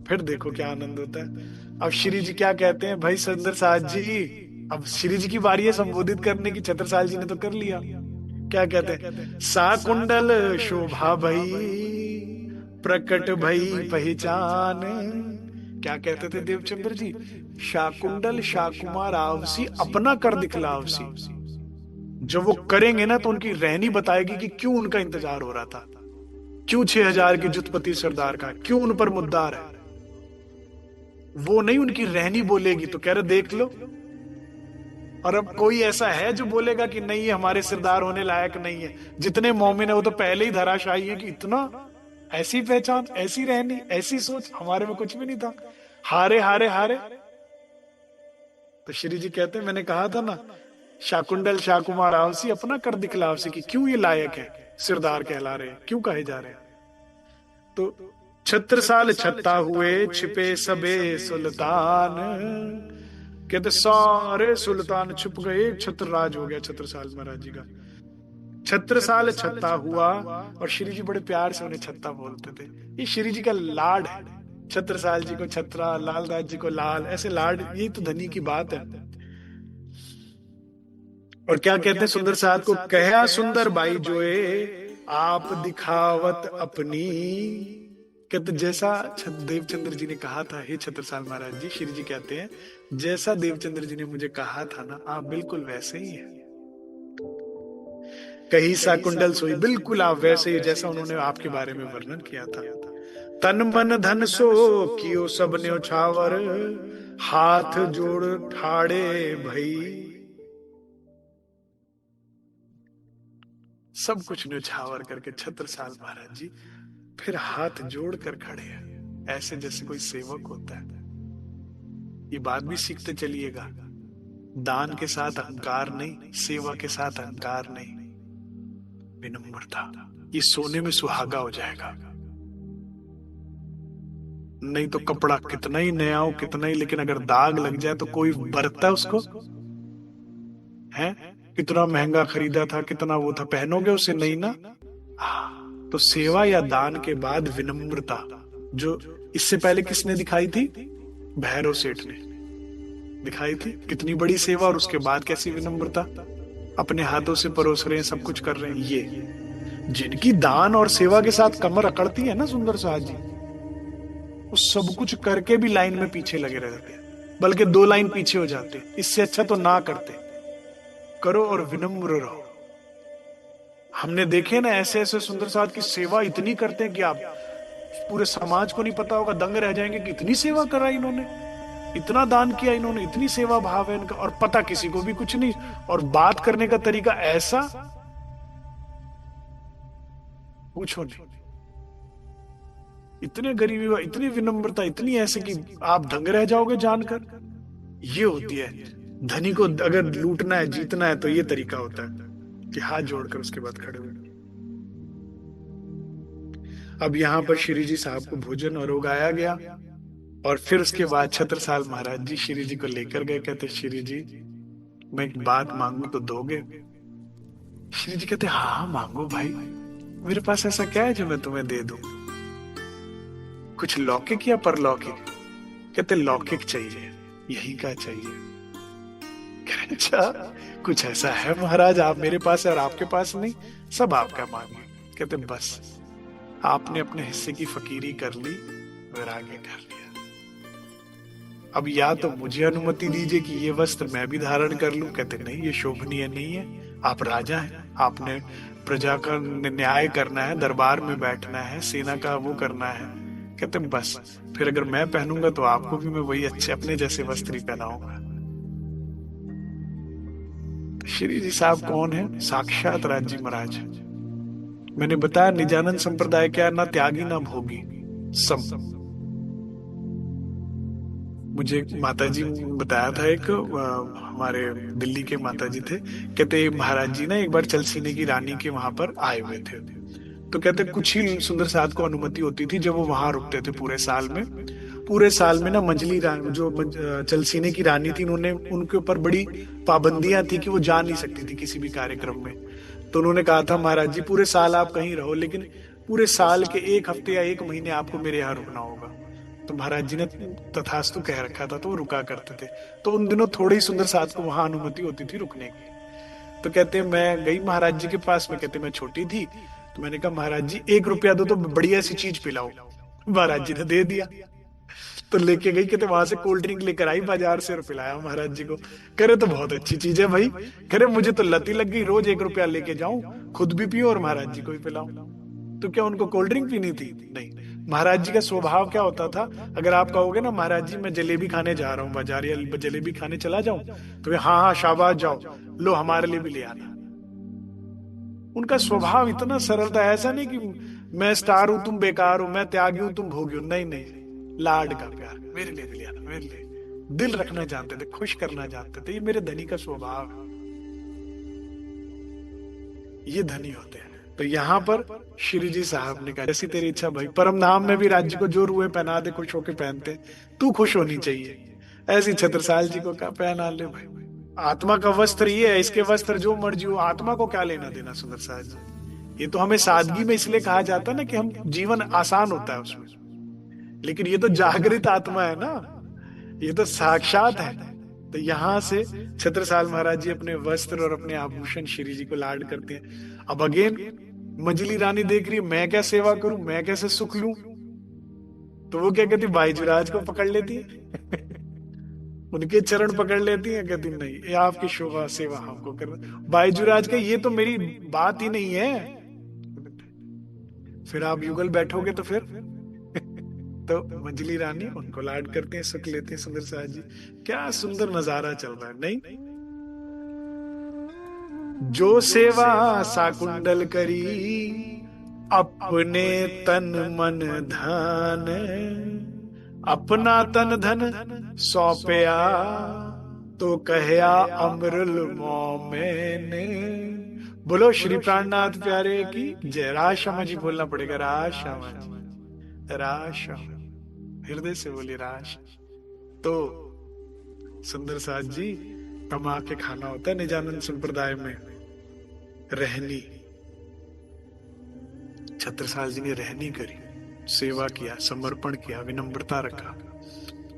फिर देखो क्या आनंद होता है। अब श्री जी क्या कहते हैं, भाई सुंदर साज जी, अब श्री जी की बारी है संबोधित करने की। छत्रसाल जी ने तो कर लिया। क्या कहते हैं, साकुंडल शोभा भई, प्रकट भई पहचान। क्या कहते थे देवचंद्र जी, शाकुंडल शाकुमार आवसी, अपना कर दिखला आवसी। जब वो करेंगे ना तो उनकी रहनी बताएगी कि क्यों उनका इंतजार हो रहा था, क्यों 6000 की जुतपति सरदार का, क्यों उन पर मुद्दार है। वो नहीं, उनकी रहनी बोलेगी। तो कह रहे देख लो। और अब कोई ऐसा है जो बोलेगा कि नहीं ये हमारे सरदार होने लायक नहीं है। जितने मोमिन है वो तो पहले ही धराशायी है कि इतना, ऐसी पहचान, ऐसी रहनी, ऐसी सोच, हमारे में कुछ भी नहीं था। हारे हारे हारे। तो श्री जी कहते हैं मैंने कहा था ना, शाकुंडल शाकुमार आवसी, अपना कर दिखलावसी, कि क्यों ये लायक है, सिरदार कहला रहे, क्यों कहे जा रहे हैं। तो छत्रसाल छत्ता हुए, छिपे सबे सुल्तान। कहते सारे सुल्तान छुप गए, छत्रराज हो गया छत्रसाल महाराज जी का। छत्रसाल छत्ता हुआ, और श्री जी बड़े प्यार से उन्हें छत्ता बोलते थे। ये श्री जी का लाड है। छत्रसाल जी को छत्रा, लालदास जी को लाल, ऐसे लाड, ये तो धनी की बात है। और क्या कहते हैं सुंदर साहब को, कहा सुंदर बाई जोए, आप दिखावत अपनी। कहते जैसा देवचंद्र जी ने कहा था, हे छत्रसाल महाराज जी, श्री जी कहते हैं जैसा देवचंद्र जी ने मुझे कहा था ना, आप बिल्कुल वैसे ही है। कही सा कुंडल सोई, बिल्कुल आप वैसे ही जैसा उन्होंने आपके बारे में वर्णन किया था। तन मन धन सो कियो सब न्योछावर, हाथ जोड़ ठाड़े भई। सब कुछ न्योछावर करके छत्रसाल महाराज जी फिर हाथ जोड़कर खड़े हैं, ऐसे जैसे कोई सेवक होता है। ये बात भी सीखते चलिएगा, दान के साथ अहंकार नहीं, सेवा के साथ अहंकार नहीं, विनम्रता। ये सोने में सुहागा हो जाएगा। नहीं तो कपड़ा कितना ही नया हो, कितना ही, लेकिन अगर दाग लग जाए तो कोई बरतता है उसको, है? कितना महंगा खरीदा था, कितना वो था, पहनोगे उसे? नहीं ना। तो सेवा या दान के बाद विनम्रता, जो इससे पहले किसने दिखाई थी? भैरव सेठ ने दिखाई थी। कितनी बड़ी सेवा, और उसके बाद कैसी विनम्रता, अपने हाथों से परोस रहे हैं, सब कुछ कर रहे हैं। ये जिनकी दान और सेवा के साथ कमर अकड़ती है ना सुंदर साहब जी, वो सब कुछ करके भी लाइन में पीछे लगे रहते हैं, बल्कि 2 लाइन पीछे हो जाते। इससे अच्छा तो ना करते, करो और विनम्र रहो। हमने देखे ना ऐसे ऐसे सुंदर साहब की सेवा इतनी करते हैं कि आप पूरे समाज को नहीं पता होगा, दंग रह जाएंगे कि इतनी सेवा करा इन्होंने, इतना दान किया इन्होंने, इतनी सेवा भाव है इनका, और पता किसी को भी कुछ नहीं। और बात करने का तरीका ऐसा, पूछो नहीं। इतने गरीबी, इतनी विनम्रता, इतनी ऐसे कि आप दंग रह जाओगे जानकर। ये होती है, धनी को अगर लूटना है, जीतना है, तो ये तरीका होता है कि हाथ जोड़कर उसके बाद खड़े हुए। अब यहां पर श्री जी साहब को भोजन और उगाया गया, और फिर उसके बाद छत्रसाल महाराज जी श्री जी को लेकर गए। कहते श्री जी मैं एक बात मांगू तो दोगे? श्री जी कहते हाँ मांगो भाई, मेरे पास ऐसा क्या है जो मैं तुम्हें दे दूं? कुछ लौकिक या परलौकिक? कहते लौकिक चाहिए। यही का चाहिए? अच्छा कुछ ऐसा है महाराज, आप मेरे पास है और आपके पास नहीं, सब आपका मांगे। कहते बस आपने अपने हिस्से की फकीरी कर ली, वैराग्य कर लिया। अब या तो मुझे अनुमति दीजिए कि ये वस्त्र मैं भी धारण कर लूं। कहते नहीं, ये शोभनीय नहीं है, आप राजा हैं, आपने प्रजा का न्याय करना है, दरबार में बैठना है, सेना का वो करना है। कहते बस फिर अगर मैं पहनूंगा तो आपको भी मैं वही अच्छे अपने जैसे वस्त्र ही पहनाऊंगा। श्री जी साहब कौन है? साक्षात राज जी महाराज। मैंने बताया निजानंद संप्रदाय क्या है, ना त्यागी ना भोगी, सम। मुझे माता जी बताया था, एक हमारे दिल्ली के माता जी थे, कहते महाराज जी ना एक बार चलसीने की रानी के वहां पर आए हुए थे। तो कहते कुछ ही सुंदर साध को अनुमति होती थी जब वो वहां रुकते थे पूरे साल में। पूरे साल में ना मंजली रानी जो चलसीने की रानी थी, उन्होंने उनके ऊपर बड़ी पाबंदियां थी कि वो जा नहीं सकती थी किसी भी कार्यक्रम में। तो उन्होंने कहा था महाराज जी पूरे साल आप कहीं रहो, लेकिन पूरे साल के एक हफ्ते या एक महीने आपको मेरे यहाँ रुकना होगा। तो महाराज जी ने तथास्तु कह रखा था, तो वो रुका करते थे। तो उन दिनों थोड़े ही सुंदर साथ को वहां अनुमति होती थी रुकने की। तो कहते मैं गई महाराज जी के पास में, कहते मैं छोटी थी, तो मैंने कहा महाराज जी 1 रुपया दो तो बढ़िया सी चीज पिलाओ। महाराज जी ने दे दिया। तो लेके गई, कहते वहां से कोल्ड ड्रिंक लेकर आई बाजार से और पिलाया महाराज जी को। करे तो बहुत अच्छी चीज है भाई, करे मुझे तो लती लग गई, रोज 1 रुपया लेके जाऊं, खुद भी पियो और महाराज जी को भी पिलाऊं। तो क्या उनको कोल्ड ड्रिंक पीनी थी? नहीं। महाराज जी का स्वभाव क्या होता था, अगर आप कहोगे ना महाराज जी मैं जलेबी खाने जा रहा हूँ बाजार, या जलेबी खाने चला जाऊं, तो वे हाँ हाँ शाबाश जाओ, लो हमारे लिए भी ले आना। उनका स्वभाव इतना सरल था, ऐसा नहीं कि मैं स्टार हूं तुम बेकार हो, मैं त्यागी हूं तुम भोगी हो। नहीं नहीं, लाड का प्यार, मेरे लिए भी ले आना, मेरे लिए। दिल रखना जानते थे, खुश करना जानते थे। ये मेरे धनी का स्वभाव है, ये धनी होते हैं। तो यहाँ पर श्री जी साहब ने कहा जैसी तेरी इच्छा भाई, परम धाम में भी राज्य को जो रुए पहना दे, खुश होके पहनते, तू खुश होनी चाहिए। ऐसी छत्रसाल जी को कहा पहना ले भाई, आत्मा का वस्त्र ये है, इसके वस्त्र जो मर्जी हो, आत्मा को क्या लेना देना सुंदर साहब जी। ये तो हमें सादगी में इसलिए कहा जाता है ना कि हम जीवन आसान होता है उसमें, लेकिन ये तो जागृत आत्मा है ना, ये तो साक्षात है। तो यहाँ से छत्रसाल महाराज जी अपने वस्त्र और अपने आभूषण श्री जी को लाड करते हैं। अब अगेन मंजली रानी देख रही है, मैं क्या सेवा करूं, मैं कैसे सुख लूं, तो वो क्या कहती, बाईजुराज को पकड़ लेती है उनके चरण पकड़ लेती है, कहती नहीं ये आपकी शोभा सेवा हमको करना। बाईजुराज का ये तो मेरी बात ही नहीं है, फिर आप युगल बैठोगे तो फिर तो मंजली रानी उनको लाड करते हैं, सुख लेते हैं सुंदर साहब जी। क्या सुंदर नजारा चल रहा है नहीं। जो सेवा साकुंडल करी, अपने तन मन धन, अपना तन धन सौंपया, तो कहया अमृल मोमेने। बोलो श्री प्राणनाथ प्यारे की जय। राशा जी बोलना पड़ेगा, राशा जी, राशा, हृदय से बोली राश। तो सुंदर साथ जी कमा के खाना होता है निजानंद संप्रदाय में। रहनी, छत्रसाल जी ने रहनी करी, सेवा किया, समर्पण किया, विनम्रता रखा,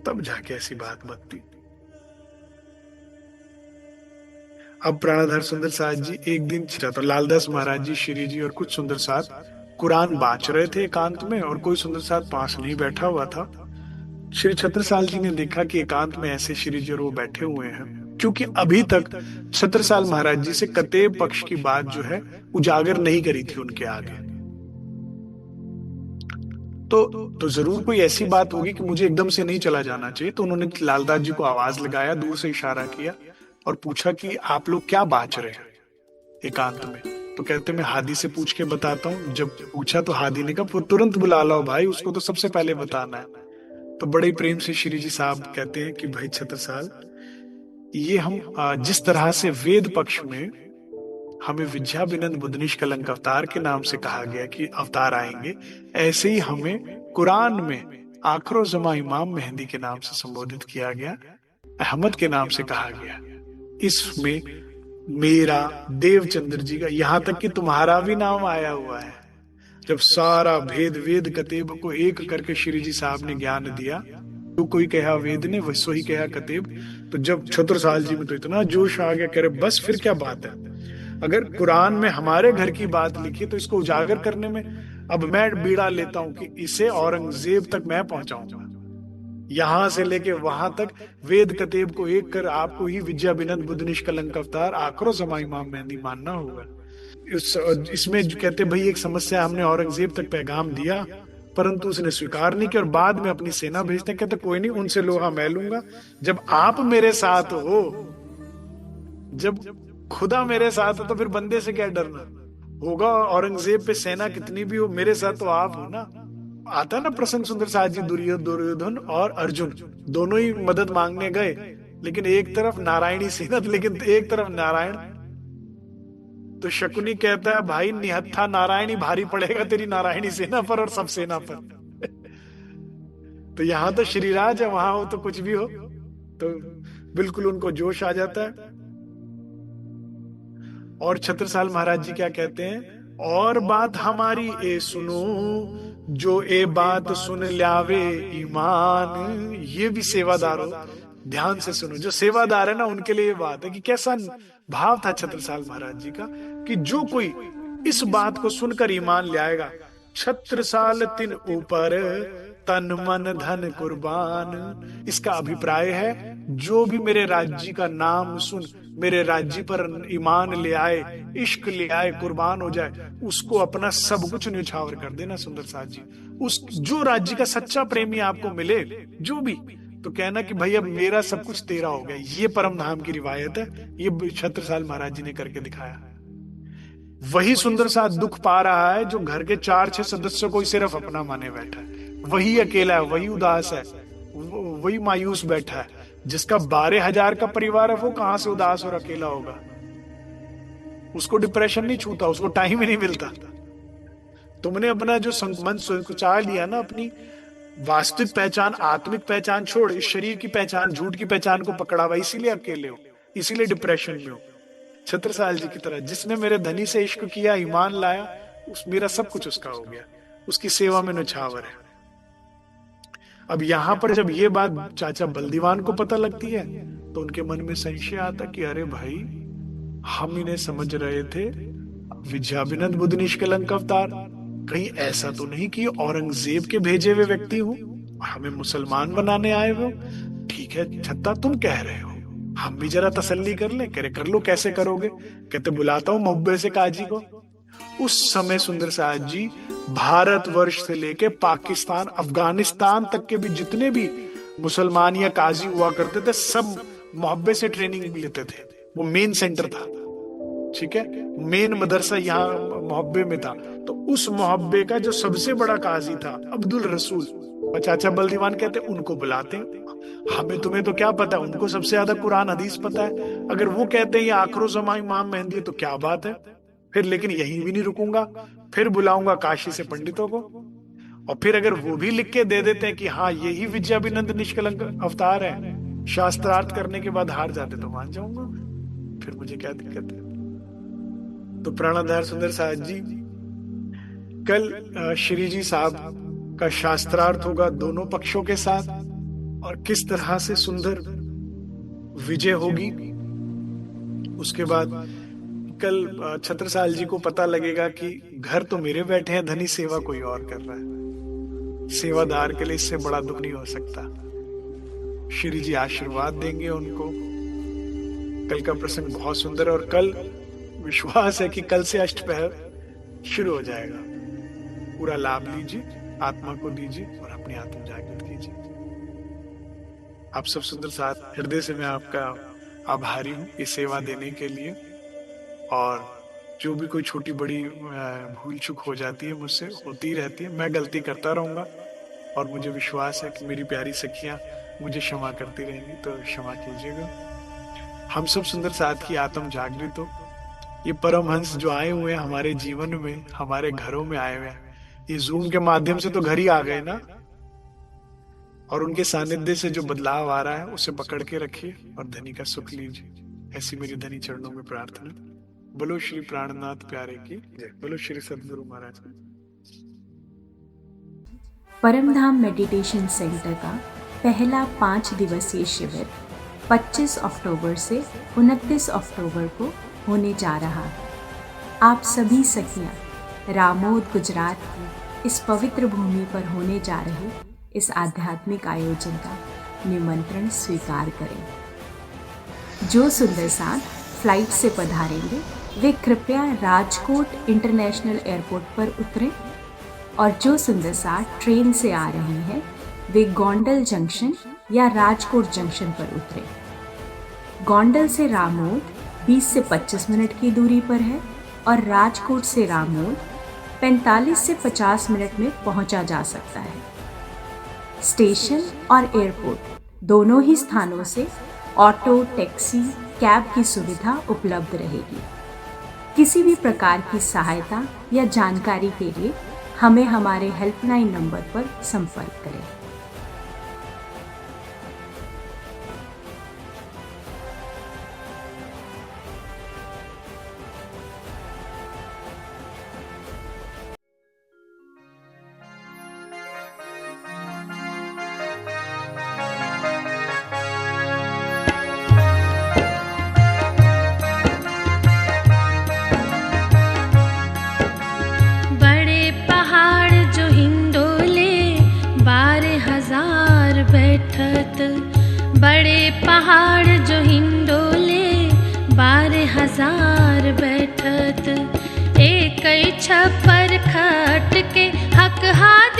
तब जाके ऐसी बात बनती। अब प्राणाधार सुंदर साथ जी एक दिन तो लालदास महाराज जी, श्री जी और कुछ सुंदर साथ कुरान बांच रहे थे एकांत में, और कोई सुंदर साथ पास नहीं बैठा हुआ था। श्री छत्रसाल जी ने देखा कि एकांत में ऐसे श्री जी और वो बैठे हुए हैं, क्योंकि अभी तक छत्रसाल महाराज जी से कतेब पक्ष की बात जो है उजागर नहीं करी थी उनके आगे। तो जरूर कोई ऐसी बात होगी कि मुझे एकदम से नहीं चला जाना चाहिए। तो उन्होंने लालदास जी को आवाज लगाया, दूर से इशारा किया और पूछा कि आप लोग क्या बांच रहे हैं एकांत में। तो कहते मैं हादी से पूछ के बताता हूँ। जब पूछा तो हादी ने कहा तुरंत बुला लाओ भाई, उसको तो सबसे पहले बताना है। तो बड़े प्रेम से श्री जी साहब कहते हैं कि भाई छत्रसाल, ये हम जिस तरह से वेद पक्ष में हमें विद्या विनंद बुद्धनिष्ठ कलंक अवतार के नाम से कहा गया कि अवतार आएंगे, ऐसे ही हमें कुरान में आखिरो जमा इमाम मेहंदी के नाम से संबोधित किया गया, अहमद के नाम से कहा गया। इसमें मेरा, देवचंद्र जी का, यहां तक कि तुम्हारा भी नाम आया हुआ है। जब सारा भेद वेद कतेब को एक करके श्री जी साहब ने ज्ञान दिया, तो कोई कहा वेद ने, वैसो ही कहा कतेब। तो जब छत्रसाल जी में तो इतना जोश आ गया, कह रहे बस फिर क्या बात है, अगर कुरान में हमारे घर की बात लिखी तो इसको उजागर करने में अब मैं बीड़ा लेता हूं कि इसे औरंगजेब तक मैं पहुंचाऊंगा। यहां से लेके वहां तक वेद कतेब को एक कर आपको ही विद्या बिनंद बुद्ध निष्कलंक अवतार आक्रो समा इमाम मेहंदी मानना होगा। इसमें जो कहते भाई एक समस्या, हमने औरंगजेब तक पैगाम दिया परंतु उसने स्वीकार नहीं किया और बाद में अपनी सेना भेजते हैं, कहते कोई नहीं उनसे लोहा मैं लूंगा। जब आप मेरे साथ हो, जब खुदा मेरे साथ हो तो फिर बंदे से क्या डरना होगा। औरंगजेब पे सेना कितनी भी हो, मेरे साथ तो आप हो ना। आता ना प्रसंग सुंदर साथ जी, दुर्योधन और अर्जुन दोनों ही मदद मांगने गए, लेकिन एक तरफ नारायणी सेना लेकिन एक तरफ नारायण। तो शकुनी कहता है भाई निहत्था नारायणी भारी पड़ेगा तेरी नारायणी सेना पर और सब सेना पर। तो यहां तो श्रीराज है, वहां हो तो कुछ भी हो। तो बिल्कुल उनको जोश आ जाता है। और छत्रसाल महाराज जी क्या कहते हैं, और बात हमारी ए सुनो, जो ए बात सुन ल्यावे ईमान। ये भी सेवादार हो, ध्यान से सुनो। जो सेवादार है ना उनके लिए ये बात है कि कैसा भाव था छत्रसाल महाराज जी का, कि जो कोई इस बात को सुनकर ईमान ले आएगा, छत्रसाल तिन ऊपर तन मन धन कुर्बान। इसका अभिप्राय है जो भी मेरे राज्य का नाम सुन मेरे राज्य पर ईमान ले आए, इश्क ले आए, कुर्बान हो जाए, उसको अपना सब कुछ न्यौछावर कर देना। सुंदर साथ जी, उस जो राज्य का सच्चा प्रेमी आपको मिले जो भी, तो कहना कि भाई अब मेरा सब कुछ तेरा हो गया। ये परम धाम की रिवायत है, ये छत्रसाल महाराज जी ने करके दिखाया। वही सुंदर साथ दुख पा रहा है जो घर के 4-6 सदस्यों को ही सिर्फ अपना माने बैठा है, वही अकेला है, वही उदास है, वही मायूस बैठा है। जिसका 12,000 का परिवार है वो कहां से उदास और अकेला होगा। उसको डिप्रेशन नहीं छूता, उसको टाइम ही नहीं मिलता। तुमने अपना जो मन कुचा लिया ना, अपनी वास्तविक पहचान, आत्मिक पहचान छोड़ इस शरीर की पहचान, झूठ की पहचान को पकड़ा हुआ, इसीलिए अकेले हो, इसीलिए डिप्रेशन में हो। छत्रसाल जी की तरह जिसने मेरे धनी से इश्क किया, ईमान लाया, उस मेरा सब कुछ उसका हो गया, उसकी सेवा में न्यौछावर है। अब यहां पर जब ये बात चाचा बलदीवान को पता लगती है तो उनके मन में संशय आता कि अरे भाई, हम इन्हें समझ रहे थे विद्याभिनंद बुद्ध निष्कलंक अवतार, कहीं ऐसा तो नहीं कि औरंगजेब के भेजे हुए व्यक्ति हो, हमें मुसलमान बनाने आए हो। ठीक है छत्ता, तुम कह रहे हो, हम भी जरा तसल्ली कर ले। करे कर लो, कैसे करोगे? कहते बुलाता हूं मोहब्बे से काजी को। उस समय सुंदर साहब जी भारत वर्ष से लेके पाकिस्तान, अफगानिस्तान तक के भी जितने भी मुसलमान या काजी हुआ करते थे, सब मोहब्बे से ट्रेनिंग लेते थे। वो मेन सेंटर था, ठीक है, मेन मदरसा यहाँ मोहब्बे में था। तो उस मोहब्बे का जो सबसे बड़ा काजी था अब्दुल रसूल, चाचा बलदीवान कहते उनको बुलाते। हमें तुम्हें तो क्या पता, उनको सबसे ज्यादा कुरान हदीस पता है। अगर वो कहते हैं ये आखिरो ज़मां इमाम मेहंदी तो क्या बात है फिर। लेकिन यहीं भी नहीं रुकूंगा, फिर बुलाऊंगा काशी से पंडितों को, और फिर अगर वो भी लिख के दे देते हैं कि हाँ यही विद्याभिनंद निष्कलंक अवतार है, शास्त्रार्थ करने के बाद हार जाते तो मान जाऊंगा, फिर मुझे क्या दिक्कत है। तो प्राणाधार सुंदर साहब जी, कल श्री जी साहब का शास्त्रार्थ होगा दोनों पक्षों के साथ, और किस तरह से सुंदर विजय होगी। उसके बाद कल छत्रसाल जी को पता लगेगा कि घर तो मेरे बैठे हैं, धनी सेवा कोई और कर रहा है। सेवादार के लिए इससे बड़ा दुख नहीं हो सकता। श्री जी आशीर्वाद देंगे उनको। कल का प्रसंग बहुत सुंदर है, और कल विश्वास है कि कल से अष्टपहर शुरू हो जाएगा। पूरा लाभ लीजिए, आत्मा को दीजिए और अपनी आत्मा जागृत कीजिए। आप सब सुंदर साथ, हृदय से मैं आपका आभारी हूँ ये सेवा देने के लिए। और जो भी कोई छोटी बड़ी भूल चूक हो जाती है, मुझसे होती रहती है, मैं गलती करता रहूंगा, और मुझे विश्वास है कि मेरी प्यारी सखियां मुझे क्षमा करती रहेंगी, तो क्षमा कीजिएगा। हम सब सुंदर साथ की आत्म जागृत हो। ये परमहंस जो आए हुए हैं हमारे जीवन में, हमारे घरों में आए हुए हैं, ये जूम के माध्यम से तो घर ही आ गए ना, और उनके सानिध्य से जो बदलाव आ रहा है उसे पकड़ के रखिए और धनी का सुख लीजिए। ऐसी मेरी धनी चरणों में प्रार्थना। बोलो श्री प्राणनाथ प्यारे की जय। बोलो श्री सद्गुरु महाराज की। परमधाम मेडिटेशन सेंटर का पहला 5 दिवसीय शिविर 25 अक्टूबर से 29 अक्टूबर को होने जा रहा है। आप सभी सखियां रामोद गुजरात की इस पवित्र भूमि पर होने जा रहे इस आध्यात्मिक आयोजन का निमंत्रण स्वीकार करें। जो सुंदर साथ फ्लाइट से पधारेंगे वे कृपया राजकोट इंटरनेशनल एयरपोर्ट पर उतरें और जो सुंदर साथ ट्रेन से आ रहे हैं वे गोंडल जंक्शन या राजकोट जंक्शन पर उतरें। गोंडल से रामोद 20 से 25 मिनट की दूरी पर है और राजकोट से रामोद 45 से 50 मिनट में पहुंचा जा सकता है। स्टेशन और एयरपोर्ट दोनों ही स्थानों से ऑटो, टैक्सी, कैब की सुविधा उपलब्ध रहेगी। किसी भी प्रकार की सहायता या जानकारी के लिए हमें हमारे हेल्पलाइन नंबर पर संपर्क करें। बड़े पहाड़ जो हिंडोले 12,000 बैठत, एक छप्पर खट के हक हाथ